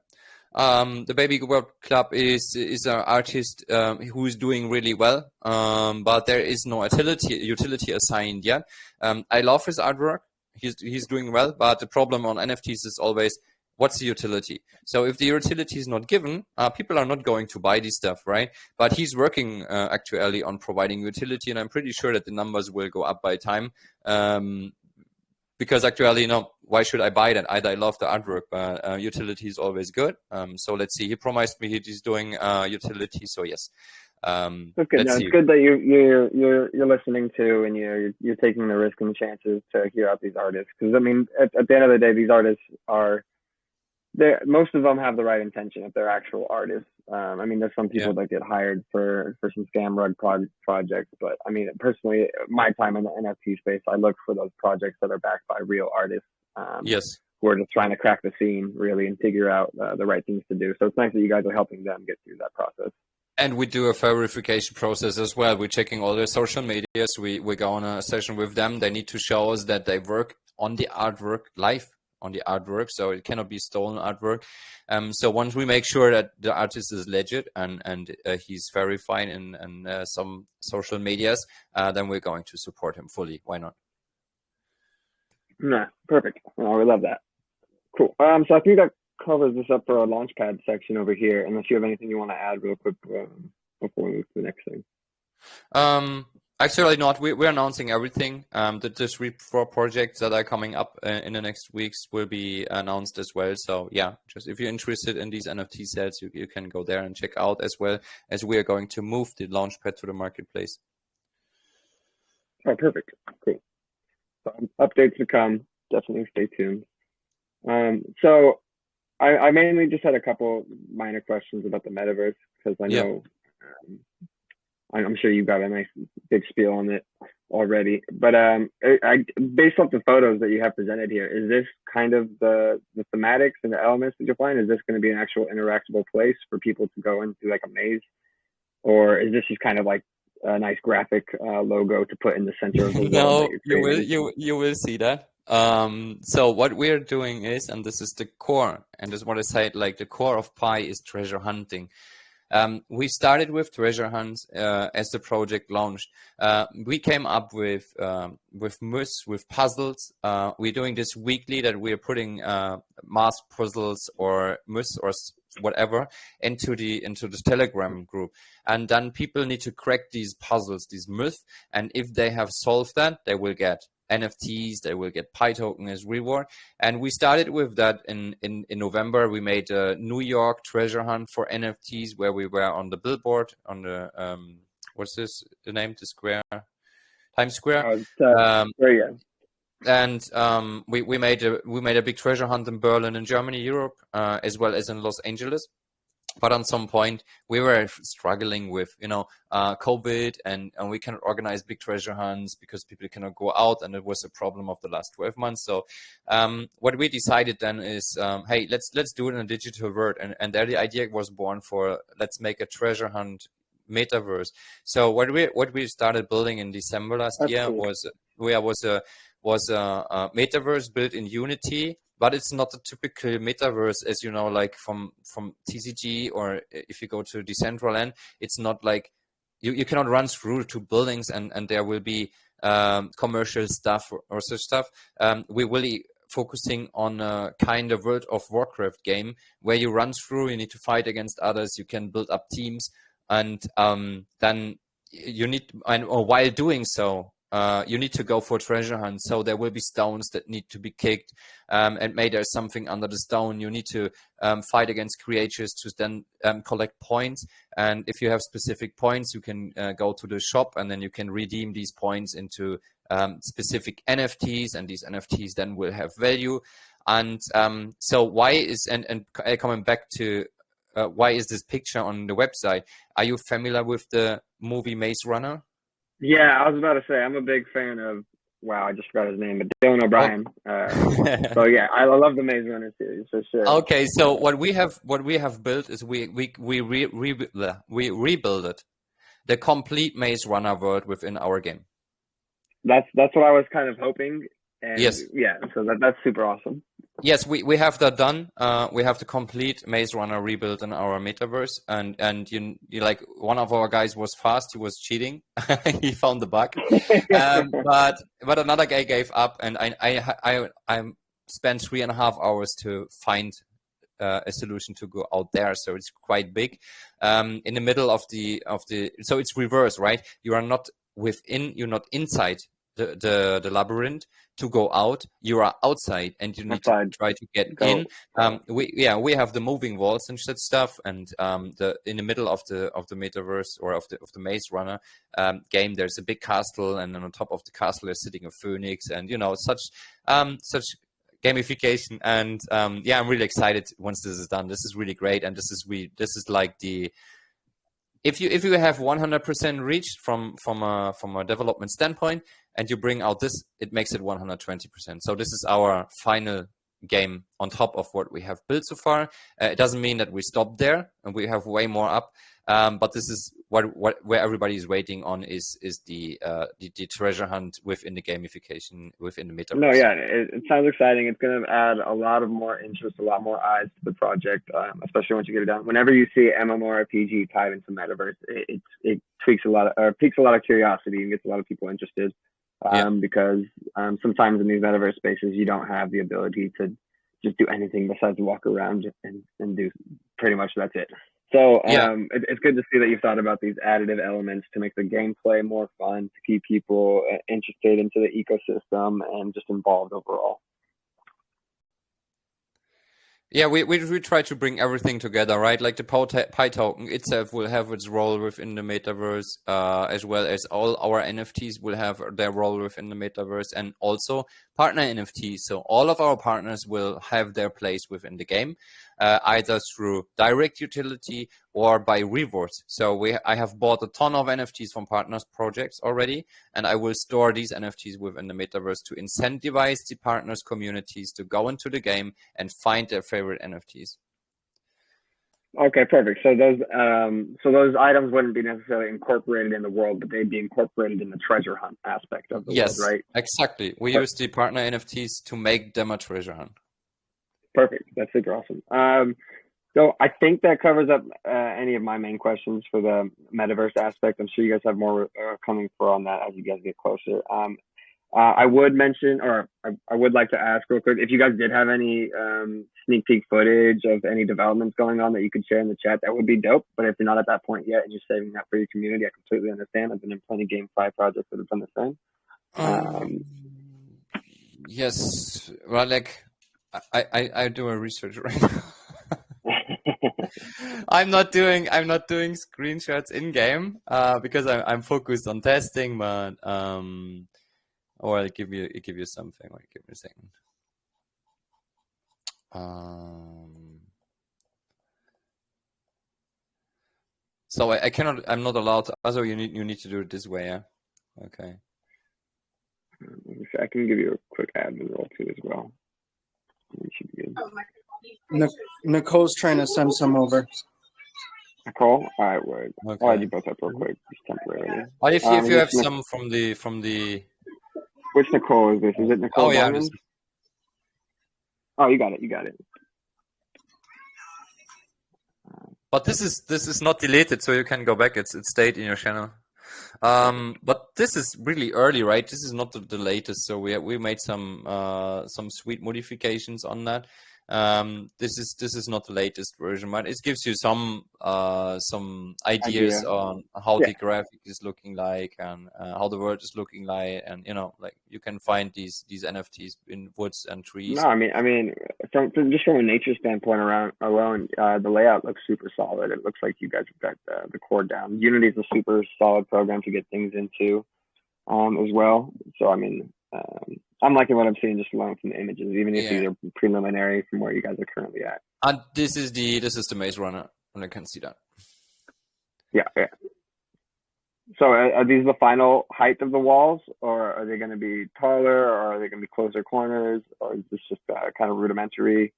The Baby Bot Club is an artist who is doing really well, but there is no utility assigned yet. I love his artwork. He's doing well, but the problem on NFTs is always, what's the utility? So if the utility is not given, people are not going to buy this stuff, right? But he's working actually on providing utility, and I'm pretty sure that the numbers will go up by time. because actually, why should I buy that? I love the artwork, but utility is always good. So let's see. He promised me he's doing utility. So yes. That's good. Let's No, see. it's good that you're listening to, and you're taking the risk and the chances to hear out these artists. Because I mean, at the end of the day, these artists are, most of them have the right intention if they're actual artists. I mean, there's some people that get hired for some scam rug projects, but I mean, personally, my time in the NFT space, I look for those projects that are backed by real artists. Yes. Who are just trying to crack the scene really and figure out the right things to do. So it's nice that you guys are helping them get through that process. And we do a verification process as well. We're checking all their social medias. We go on a session with them. They need to show us that they work on the artwork, live on the artwork, so it cannot be stolen artwork. So once we make sure that the artist is legit and he's verified in some social medias, then we're going to support him fully. Why not? Nah, perfect. Oh, we love that. Cool. So I think that covers this up for our Launchpad section over here, unless you have anything you want to add real quick before we move to the next thing. Actually not. We're announcing everything. The 3-4 projects that are coming up in the next weeks will be announced as well. So yeah, just if you're interested in these NFT sales, you can go there and check out, as well as we are going to move the Launchpad to the marketplace. Oh, perfect. Cool. So updates to come. Definitely stay tuned. So I mainly just had a couple minor questions about the metaverse, because I know I'm sure you got a nice big spiel on it already. But based off the photos that you have presented here, is this kind of the thematics and the elements that you'll find? Is this going to be an actual interactable place for people to go into, like a maze, or is this just kind of like a nice graphic logo to put in the center of the No, you will see that. So what we're doing is, and this is the core, and this is what I said, like the core of Pi is treasure hunting. We started with treasure hunts as the project launched. We came up with myths, with puzzles. We're doing this weekly, that we're putting mask puzzles or myths or whatever into the Telegram group, and then people need to crack these puzzles, these myths, and if they have solved that, they will get NFTs, they will get Pi token as reward. And we started with that in November. We made a New York treasure hunt for NFTs, where we were on the billboard on the what's this the name, the square, Times Square. And we made a big treasure hunt in Berlin, in Germany, Europe, as well as in Los Angeles. But on some point, we were struggling with, COVID, and we cannot organize big treasure hunts because people cannot go out, and it was a problem of the last 12 months. So what we decided then is, hey, let's do it in a digital world, and there the idea was born for, let's make a treasure hunt metaverse. So what we started building in December last year was a metaverse built in Unity. But it's not a typical metaverse, as you know, like from TCG, or if you go to Decentraland, it's not like you cannot run through to buildings and there will be commercial stuff or such stuff. We're really focusing on a kind of World of Warcraft game where you run through, you need to fight against others, you can build up teams, and then you need, or while doing so, you need to go for treasure hunts. So there will be stones that need to be kicked, and maybe there's something under the stone. You need to fight against creatures to then collect points. And if you have specific points, you can go to the shop, and then you can redeem these points into specific NFTs, and these NFTs then will have value. And so why is, and coming back to why is this picture on the website? Are you familiar with the movie Maze Runner? Yeah, I was about to say, I'm a big fan of, wow, I just forgot his name, but Dylan O'Brien. So yeah, I love the Maze Runner series for sure. Okay, so what we have built is we rebuild it, the complete Maze Runner world within our game. That's what I was kind of hoping. And yes. Yeah, so that's super awesome. Yes, we have that done. We have the complete Maze Runner rebuild in our metaverse, and you like, one of our guys was fast. He was cheating. He found the bug, but another guy gave up, and I spent 3.5 hours to find a solution to go out there. So it's quite big. In the middle of the so it's reverse, right? You are not within, you're not inside the labyrinth to go out, you are outside and you need to try to get in. We have the moving walls and shit stuff, and in the middle of the metaverse or of the Maze Runner game, there's a big castle, and then on top of the castle is sitting a phoenix, and such gamification. And I'm really excited once this is done. This is really great, and this is like the if you have 100% reached from a development standpoint, and you bring out this, it makes it 120%. So this is our final game on top of what we have built so far. It doesn't mean that we stop there, and we have way more up. But this is where everybody is waiting on is the treasure hunt within the gamification within the metaverse. No, yeah, it sounds exciting. It's going to add a lot of more interest, a lot more eyes to the project, especially once you get it done. Whenever you see MMORPG tied into metaverse, it piques a lot of curiosity and gets a lot of people interested. Because sometimes in these metaverse spaces, you don't have the ability to just do anything besides walk around and do pretty much that's it. So it's good to see that you've thought about these additive elements to make the gameplay more fun, to keep people interested into the ecosystem and just involved overall. Yeah, we try to bring everything together, right? Like the Pi token itself will have its role within the metaverse, as well as all our NFTs will have their role within the metaverse, and also partner NFTs. So all of our partners will have their place within the game, either through direct utility or by rewards. So I have bought a ton of NFTs from partners projects already, and I will store these NFTs within the metaverse to incentivize the partners communities to go into the game and find their favorite NFTs. Okay, perfect. So those items wouldn't be necessarily incorporated in the world, but they'd be incorporated in the treasure hunt aspect of the world, right? Exactly. We use the partner NFTs to make them a treasure hunt. Perfect. That's super awesome. So I think that covers up any of my main questions for the metaverse aspect. I'm sure you guys have more coming for on that as you guys get closer. I would mention, or I would like to ask real quick, if you guys did have any sneak peek footage of any developments going on that you could share in the chat, that would be dope. But if you're not at that point yet and you're saving that for your community, I completely understand. I've been in plenty of GameFi projects that have done the same. Yes, well, like I do a research right now. I'm not doing screenshots in game because I'm focused on testing, but or I'll give you something. Like, give me a second. So I cannot. I'm not allowed to. Also, you need to do it this way. Yeah. Okay. I can give you a quick admin role too as well. It should be good. Nicole's trying to send some over. Nicole, all right, word. Okay. I'll add you both up real quick, just temporarily. Or if you have some from the. Which Nicole is this? Is it Nicole? Oh yeah. Oh, you got it. But this is not deleted, so you can go back. It stayed in your channel. But this is really early, right? This is not the latest, so we made some sweet modifications on that. This is not the latest version, but it gives you some ideas on how the graphic is looking like and how the world is looking like, and like you can find these NFTs in woods and trees. No, I mean, from a nature standpoint alone, the layout looks super solid. It looks like you guys have got the core down. Unity is a super solid program to get things into, as well. So I mean. I'm liking what I'm seeing just alone from the images, even if these are preliminary from where you guys are currently at. And this is the Maze Runner, and I can see that. Yeah. So are these the final height of the walls, or are they going to be taller, or are they going to be closer corners, or is this just kind of rudimentary?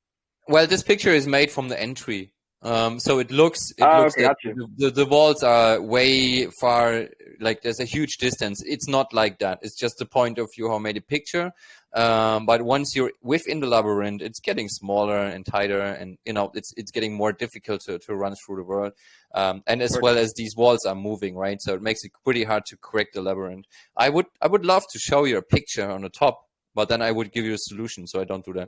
Well, this picture is made from the entry. So it looks like the walls are way far, like there's a huge distance. It's not like that. It's just the point of view how I made a picture. But once you're within the labyrinth, it's getting smaller and tighter, and it's getting more difficult to run through the world. And as well as these walls are moving, right? So it makes it pretty hard to crack the labyrinth. I would love to show you a picture on the top, but then I would give you a solution, so I don't do that.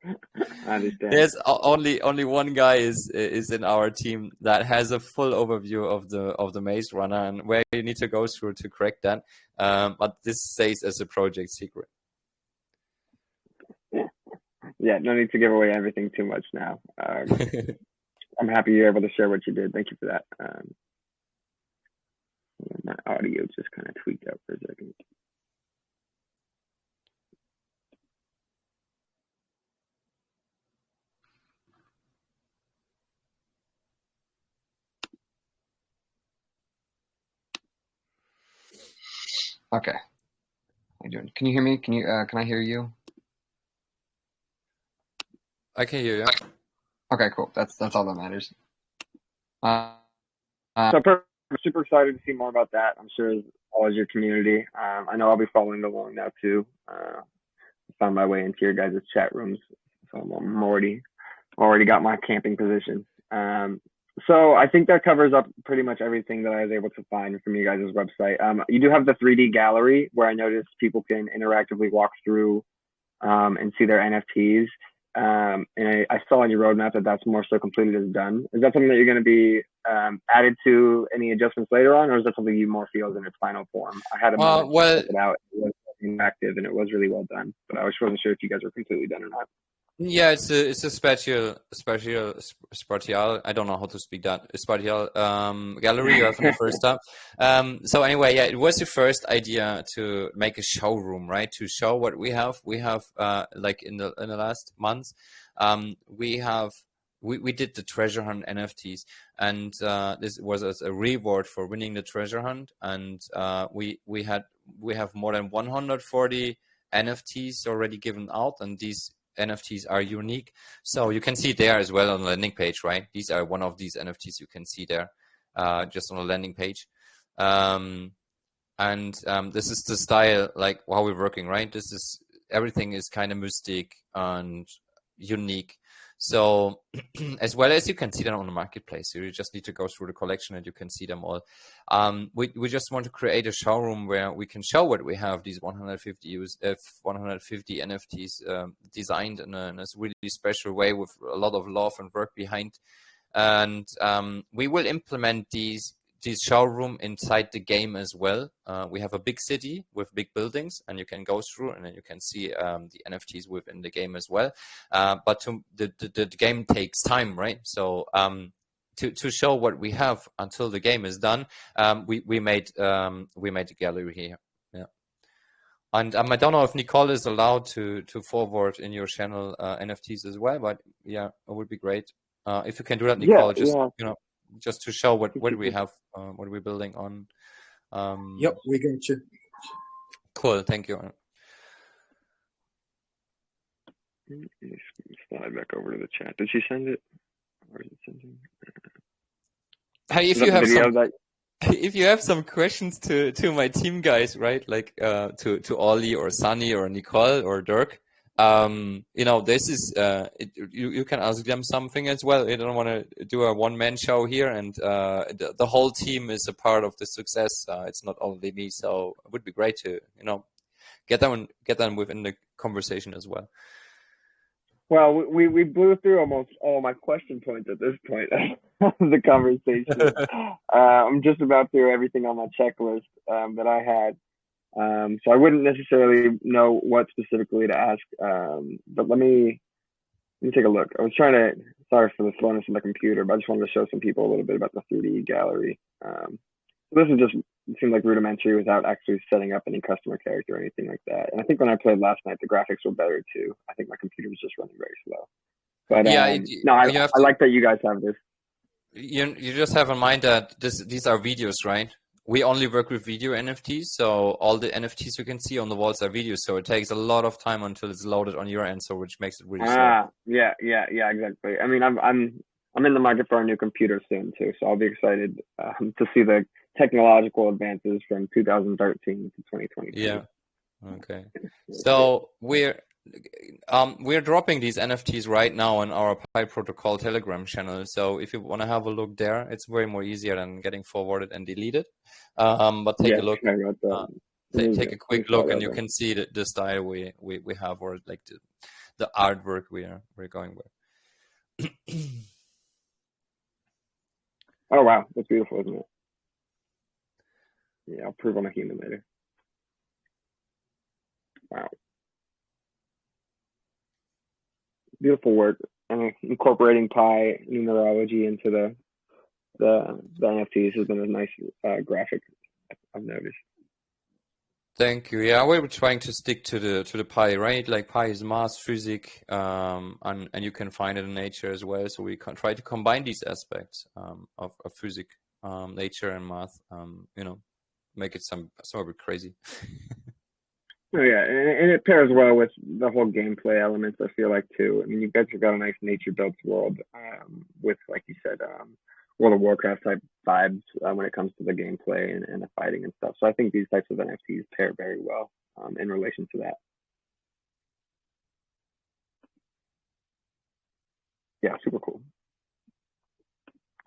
I understand. There's only one guy is in our team that has a full overview of the Maze Runner and where you need to go through to correct that. But this stays as a project secret. Yeah, no need to give away everything too much now. I'm happy you're able to share what you did. Thank you for that. My audio just kind of tweaked out for a second. Okay. How you doing? Can you hear me? Can I hear you? I can hear you. Okay, cool. That's all that matters. So I'm super excited to see more about that. I'm sure as all as your community. I know I'll be following along now too. I found my way into your guys' chat rooms, so I'm already got my camping position. So I think that covers up pretty much everything that I was able to find from you guys' website. You do have the 3D gallery where I noticed people can interactively walk through and see their NFTs. And I saw on your roadmap that that's more so completed as done. Is that something that you're going to be added to any adjustments later on, or is that something you more feel is in its final form? I had a moment to check it out. It was interactive and it was really well done, but I wasn't sure if you guys were completely done or not. Yeah, it's a spatial. I don't know how to speak that. Spatial gallery you have in the first step. So anyway, yeah, it was the first idea to make a showroom, right? To show what we have. We have like in the last months, we did the treasure hunt NFTs, and this was as a reward for winning the treasure hunt, and we have more than 140 NFTs already given out, and these NFTs are unique. So you can see there as well on the landing page, right? These are one of these NFTs you can see there just on the landing page. And this is the style, like how we're working, right? Everything is kind of mystic and unique. So as well as you can see them on the marketplace, you just need to go through the collection and you can see them all. We just want to create a showroom where we can show what we have, these 150 NFTs designed in a really special way with a lot of love and work behind. And we will implement this showroom inside the game as well. We have a big city with big buildings, and you can go through and then you can see the NFTs within the game as well. But the game takes time, right? So to show what we have until the game is done, we made a gallery here. Yeah. And I don't know if Nicole is allowed to forward in your channel NFTs as well, but yeah, it would be great if you can do that, Nicole. Just to show what we have, what we're building on. Yep, we got you. Cool, thank you. Slide back over to the chat. Did she send it? Or is it sending? Hey, if you have some questions to my team guys, right? Like to Ollie or Sunny or Nicole or Dirk. This is you can ask them something as well. You don't want to do a one-man show here, and the whole team is a part of the success. It's not only me, so it would be great to get them within the conversation as well. Well, we blew through almost all my question points at this point of the conversation. I'm just about through everything on my checklist that I had. So I wouldn't necessarily know what specifically to ask, but let me take a look. I was sorry for the slowness of my computer, but I just wanted to show some people a little bit about the 3D gallery. This is just, it seemed like rudimentary without actually setting up any customer character or anything like that. And I think when I played last night, the graphics were better too. I think my computer was just running very slow. But I like that you guys have this. You just have in mind that these are videos, right? We only work with video NFTs, so all the NFTs you can see on the walls are videos. So it takes a lot of time until it's loaded on your end, so which makes it really slow. Yeah, exactly. I mean, I'm in the market for a new computer soon too, so I'll be excited to see the technological advances from 2013 to 2022. Yeah. Okay. So we're dropping these NFTs right now on our Pi Protocol Telegram channel. So if you want to have a look there, it's way more easier than getting forwarded and deleted. But take a look. Take a quick look, and you can see the style we have, or like the artwork we're going with. Oh wow, that's beautiful, isn't it? Yeah, I'll prove I'm a human later. Wow, beautiful work, and incorporating pi numerology into the NFTs has been a nice graphic I've noticed. Thank you. Yeah, we were trying to stick to the pi, right? Like pi is math, physics, and you can find it in nature as well. So we can try to combine these aspects of physics, nature, and math. You know, make it some a bit crazy. Oh yeah, and it pairs well with the whole gameplay elements, I feel like, too. I mean, you guys have got a nice nature-built world with, like you said, World of Warcraft type vibes when it comes to the gameplay and the fighting and stuff. So I think these types of NFTs pair very well in relation to that. Yeah, super cool.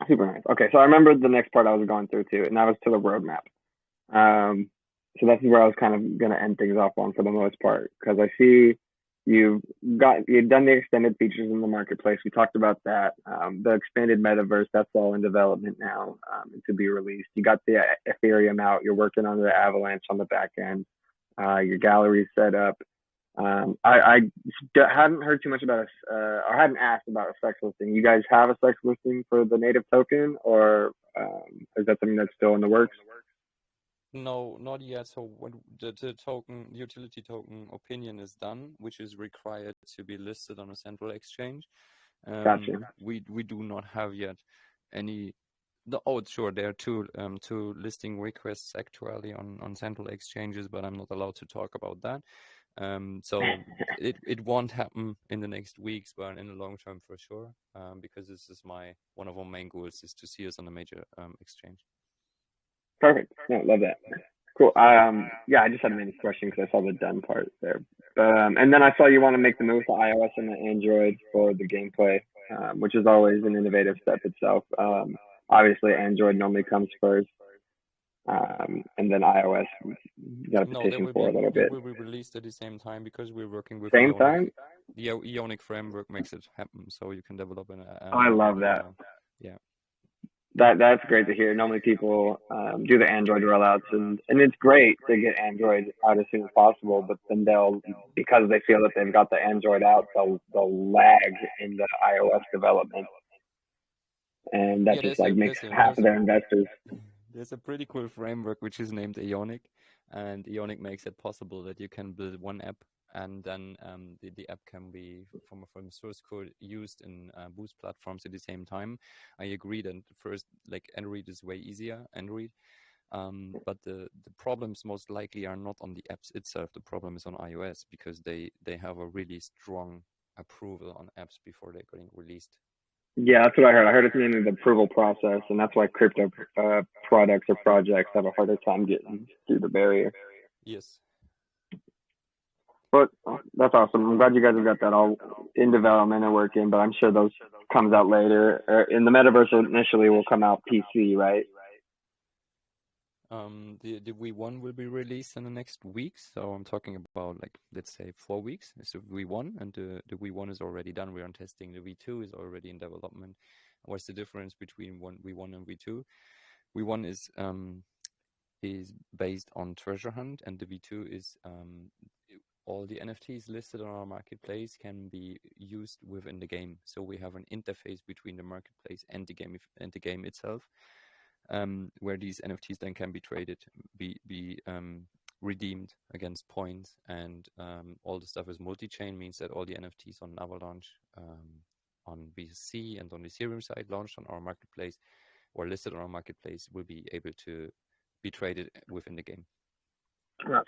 Super nice. Okay, so I remember the next part I was going through too, and that was to the roadmap. So that's where I was kind of going to end things off on for the most part, because I see you've done the extended features in the marketplace. We talked about that. The expanded metaverse, that's all in development now to be released. You got the Ethereum out. You're working on the Avalanche on the back end. Your gallery's set up. I hadn't heard too much about or hadn't asked about a sex listing. You guys have a sex listing for the native token, or is that something that's still in the works? No, not yet. So when the token, utility token opinion is done, which is required to be listed on a central exchange. Gotcha. We do not have yet any. Sure, there are two listing requests actually on central exchanges, but I'm not allowed to talk about that. So it won't happen in the next weeks, but in the long term for sure. Because this is one of our main goals is to see us on a major exchange. Perfect. No, love that. Cool. Yeah, I just had many questions because I saw the done part there. And then I saw you want to make the move to iOS and the Android for the gameplay, which is always an innovative step itself. Obviously, Android normally comes first, and then iOS got a petition for a little bit. It will be released at the same time because we're working with same time. The Ionic framework makes it happen, so you can develop an. I love that. Yeah. That's great to hear. Normally people do the Android rollouts, and it's great to get Android out as soon as possible, but then because they feel that they've got the Android out, they'll lag in the iOS development. And that just makes half of their investors. There's a pretty cool framework which is named Ionic, and Ionic makes it possible that you can build one app, and then the app can be from source code used in Boost platforms at the same time. I agree that first, like Android is way easier, but the problems most likely are not on the apps itself. The problem is on iOS because they have a really strong approval on apps before they're getting released. Yeah, that's what I heard. I heard it's mainly the approval process, and that's why crypto products or projects have a harder time getting through the barrier. Yes. But that's awesome. I'm glad you guys have got that all in development and working, but I'm sure those comes out later. In the metaverse initially will come out PC, right? The V1 will be released in the next week, so I'm talking about let's say 4 weeks. It's a V1, and the V1 is already done. We're on testing. The V2 is already in development. What's the difference between V1 and V2? V1 is based on treasure hunt, and the V2 is all the NFTs listed on our marketplace can be used within the game. So we have an interface between the marketplace and the game itself. Where these NFTs then can be traded, be redeemed against points, and all the stuff is multi-chain, means that all the NFTs on Avalanche, on BSC and on the Ethereum side launched on our marketplace or listed on our marketplace will be able to be traded within the game.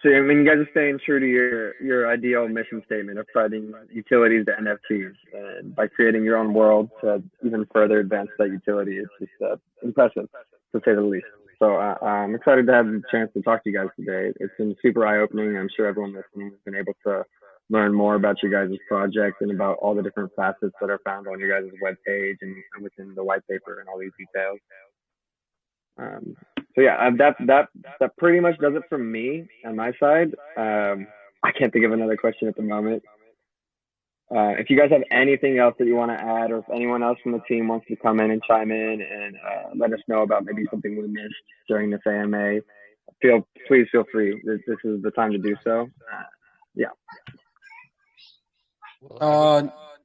So I mean, you guys are staying true to your ideal mission statement of providing utilities to NFTs, and by creating your own world to even further advance that utility, it's just impressive, to say the least. So I'm excited to have the chance to talk to you guys today. It's been super eye-opening. I'm sure everyone listening has been able to learn more about your guys' project and about all the different facets that are found on your guys' webpage and within the white paper and all these details. So yeah, that pretty much does it for me on my side. I can't think of another question at the moment. If you guys have anything else that you want to add, or if anyone else from the team wants to come in and chime in and let us know about maybe something we missed during this AMA, please feel free. This is the time to do so. Yeah.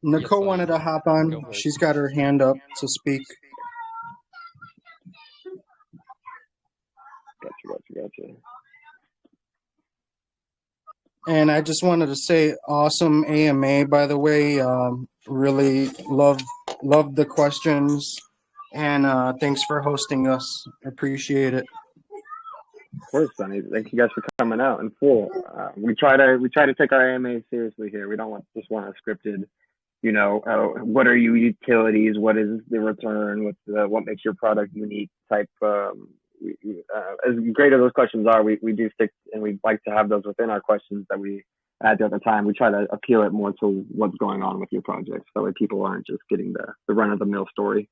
Nicole wanted to hop on. She's got her hand up to speak. Gotcha. And I just wanted to say, awesome AMA, by the way. Really love the questions, and thanks for hosting us. Appreciate it. Of course, Sonny. Thank you guys for coming out in full. We try to take our AMA seriously here. We don't just want a scripted, what are your utilities? What is the return? What makes your product unique type. As great as those questions are, we do stick, and we like to have those within our questions that we add the other time. We try to appeal it more to what's going on with your project, so that people aren't just getting the run of the mill story.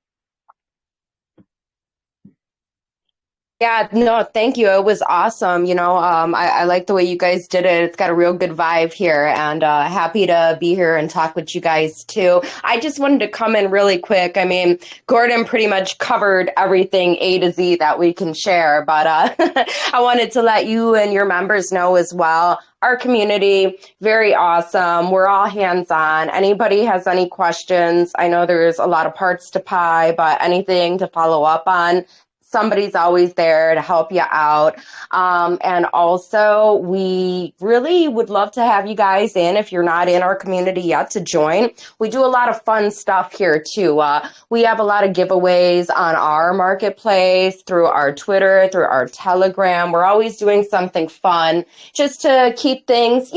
Yeah, no, thank you. It was awesome. I like the way you guys did it. It's got a real good vibe here, and happy to be here and talk with you guys too. I just wanted to come in really quick. I mean, Gordon pretty much covered everything A to Z that we can share, but I wanted to let you and your members know as well. Our community, very awesome. We're all hands-on. Anybody has any questions? I know there's a lot of parts to pie, but anything to follow up on, somebody's always there to help you out. And also, we really would love to have you guys in, if you're not in our community yet, to join. We do a lot of fun stuff here too. We have a lot of giveaways on our marketplace, through our Twitter, through our Telegram. We're always doing something fun just to keep things,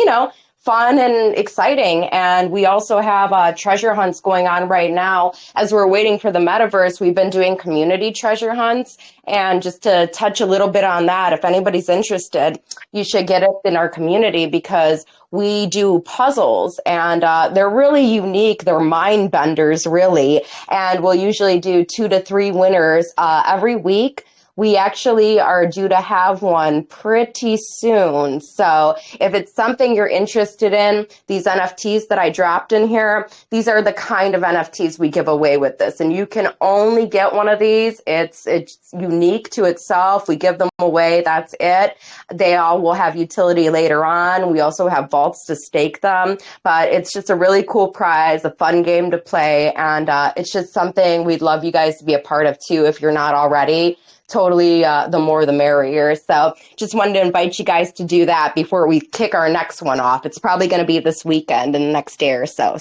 fun and exciting. And we also have treasure hunts going on right now. As we're waiting for the metaverse, we've been doing community treasure hunts. And just to touch a little bit on that, if anybody's interested, you should get up in our community, because we do puzzles, and they're really unique. They're mind benders, really. And we'll usually do 2 to 3 winners every week. We actually are due to have one pretty soon. So if it's something you're interested in, these NFTs that I dropped in here, these are the kind of NFTs we give away with this. And you can only get one of these. It's unique to itself. We give them away. That's it. They all will have utility later on. We also have vaults to stake them. But it's just a really cool prize, a fun game to play. And it's just something we'd love you guys to be a part of too, if you're not already. Totally, the more the merrier. So just wanted to invite you guys to do that before we kick our next one off. It's probably going to be this weekend and the next day or so.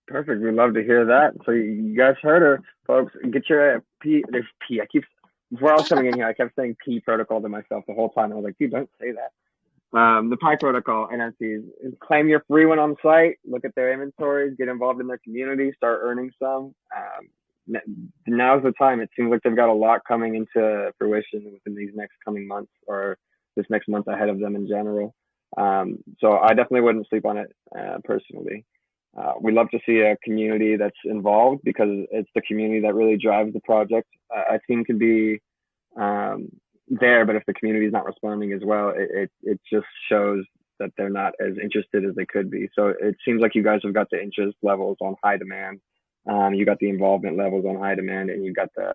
Perfect. We'd love to hear that. So you guys heard her, folks. Get your P. There's P. Before I was coming in here, I kept saying P protocol to myself the whole time. I was like, dude, don't say that. The Pi protocol, NFTs, claim your free one on site, look at their inventories, get involved in their community, start earning some. Now's the time. It seems like they've got a lot coming into fruition within these next coming months, or this next month ahead of them in general. So I definitely wouldn't sleep on it personally. We love to see a community that's involved, because it's the community that really drives the project. A team can be there, but if the community is not responding as well, it just shows that they're not as interested as they could be. So it seems like you guys have got the interest levels on high demand. You got the involvement levels on high demand, and you got the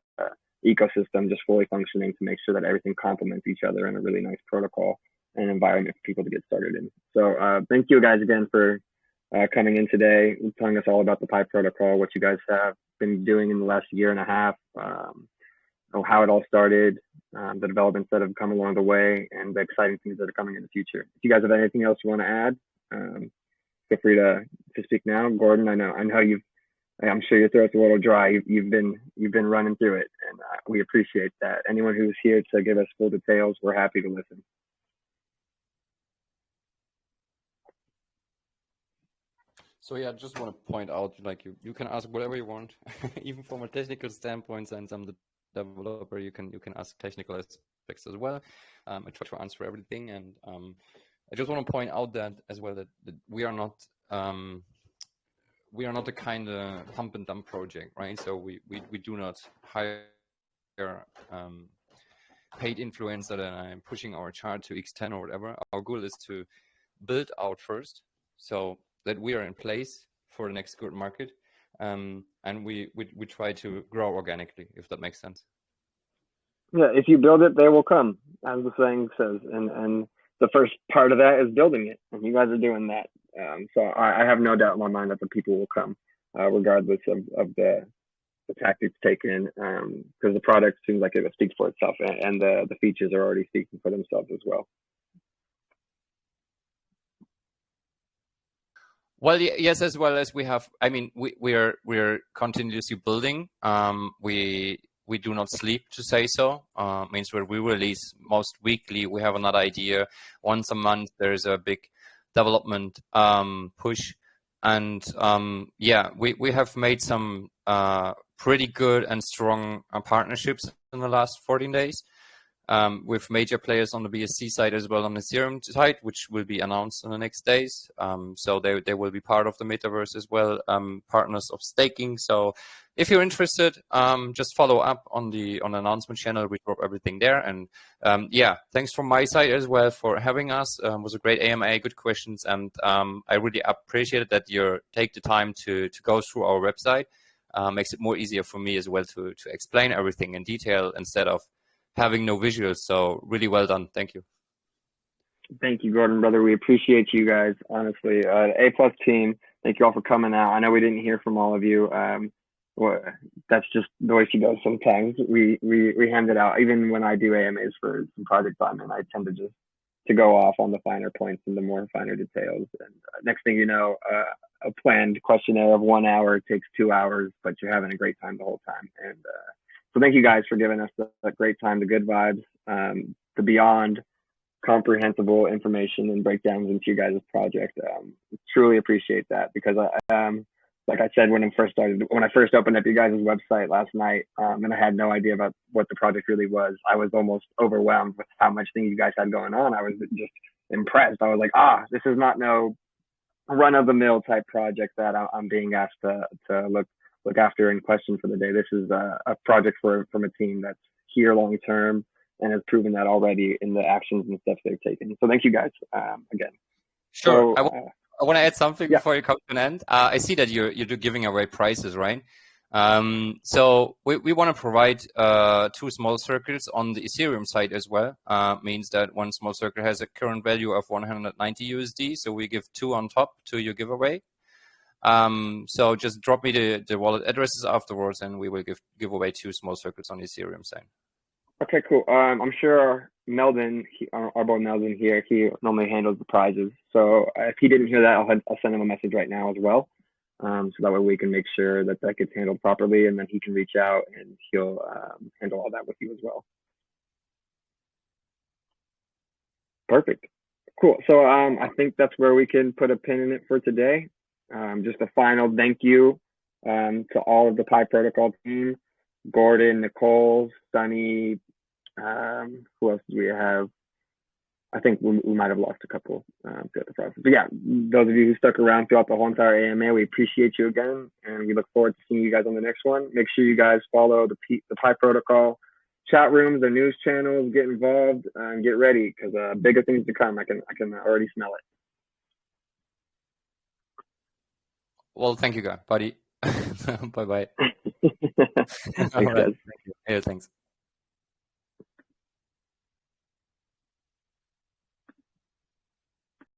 ecosystem just fully functioning to make sure that everything complements each other in a really nice protocol and environment for people to get started in. So thank you guys again for coming in today, telling us all about the Pi protocol, what you guys have been doing in the last year and a half, how it all started, the developments that have come along the way, and the exciting things that are coming in the future. If you guys have anything else you want to add, feel free to speak now. Gordon, I know I'm sure your throat's a little dry. You've been running through it, and we appreciate that. Anyone who's here to give us full details, we're happy to listen. So yeah, I just want to point out, like you can ask whatever you want, even from a technical standpoint. Since I'm the developer, you can ask technical aspects as well. I try to answer everything, and I just want to point out that as well that we are not a kind of pump and dump project, right? So we do not hire paid influencer that I'm pushing our chart to X10 or whatever. Our goal is to build out first, so that we are in place for the next good market, and we try to grow organically, if that makes sense. Yeah, if you build it, they will come, as the saying says, and the first part of that is building it, and you guys are doing that. So I have no doubt in my mind that the people will come, regardless of the tactics taken, because the product seems like it speaks for itself, and the features are already speaking for themselves as well. Well, yes, as well as we have. I mean, we're continuously building. We do not sleep, to say so. Means where we release most weekly. We have another idea once a month. There's a big development push, and yeah, we have made some pretty good and strong partnerships in the last 14 days. With major players on the BSC side as well on the Ethereum side, which will be announced in the next days. So they will be part of the metaverse as well, partners of staking. So if you're interested, just follow up on the announcement channel. We drop everything there. And yeah, thanks from my side as well for having us. It was a great AMA, good questions, and I really appreciate that you take the time to go through our website. Makes it more easier for me as well to explain everything in detail instead of having no visuals. So really well done. Thank you. Thank you, Gordon, brother. We appreciate you guys, honestly. A+ team, thank you all for coming out. I know we didn't hear from all of you. Well, that's just the way she goes sometimes. We hand it out. Even when I do AMAs for some projects I'm in, I tend to just to go off on the finer points and the more finer details. And next thing you know, a planned questionnaire of 1 hour takes 2 hours, but you're having a great time the whole time. And so thank you guys for giving us the great time, the good vibes, the beyond comprehensible information and breakdowns into you guys' project. Truly appreciate that, because like I said, when I first opened up you guys' website last night, and I had no idea about what the project really was, I was almost overwhelmed with how much things you guys had going on. I was just impressed. I was like, this is not no run-of-the-mill type project that I'm being asked to look after and question for the day. This is a project from a team that's here long term and has proven that already in the actions and steps they've taken. So thank you guys again. Sure. So, I want to add something before you come to an end. I see that you're giving away prizes, right? So we want to provide 2 small circles on the Ethereum side as well. Means that one small circle has a current value of 190 USD. So we give 2 on top to your giveaway. So just drop me the wallet addresses afterwards, and we will give away 2 small circles on the Ethereum side. Okay, cool. I'm sure Meldon, our boy Meldon here, he normally handles the prizes. So if he didn't hear that, I'll send him a message right now as well. So that way we can make sure that gets handled properly, and then he can reach out and he'll handle all that with you as well. Perfect. Cool. So I think that's where we can put a pin in it for today. Just a final thank you to all of the Pi Protocol team, Gordon, Nicole, Sunny, who else do we have? I think we might have lost a couple throughout the process. But yeah, those of you who stuck around throughout the whole entire AMA, we appreciate you again, and we look forward to seeing you guys on the next one. Make sure you guys follow the Pi Protocol chat rooms, the news channels, get involved, and get ready, because bigger things to come. I can already smell it. Well, thank you, guys, buddy. Bye-bye. Thanks, guys. Thank you. Yeah, thanks.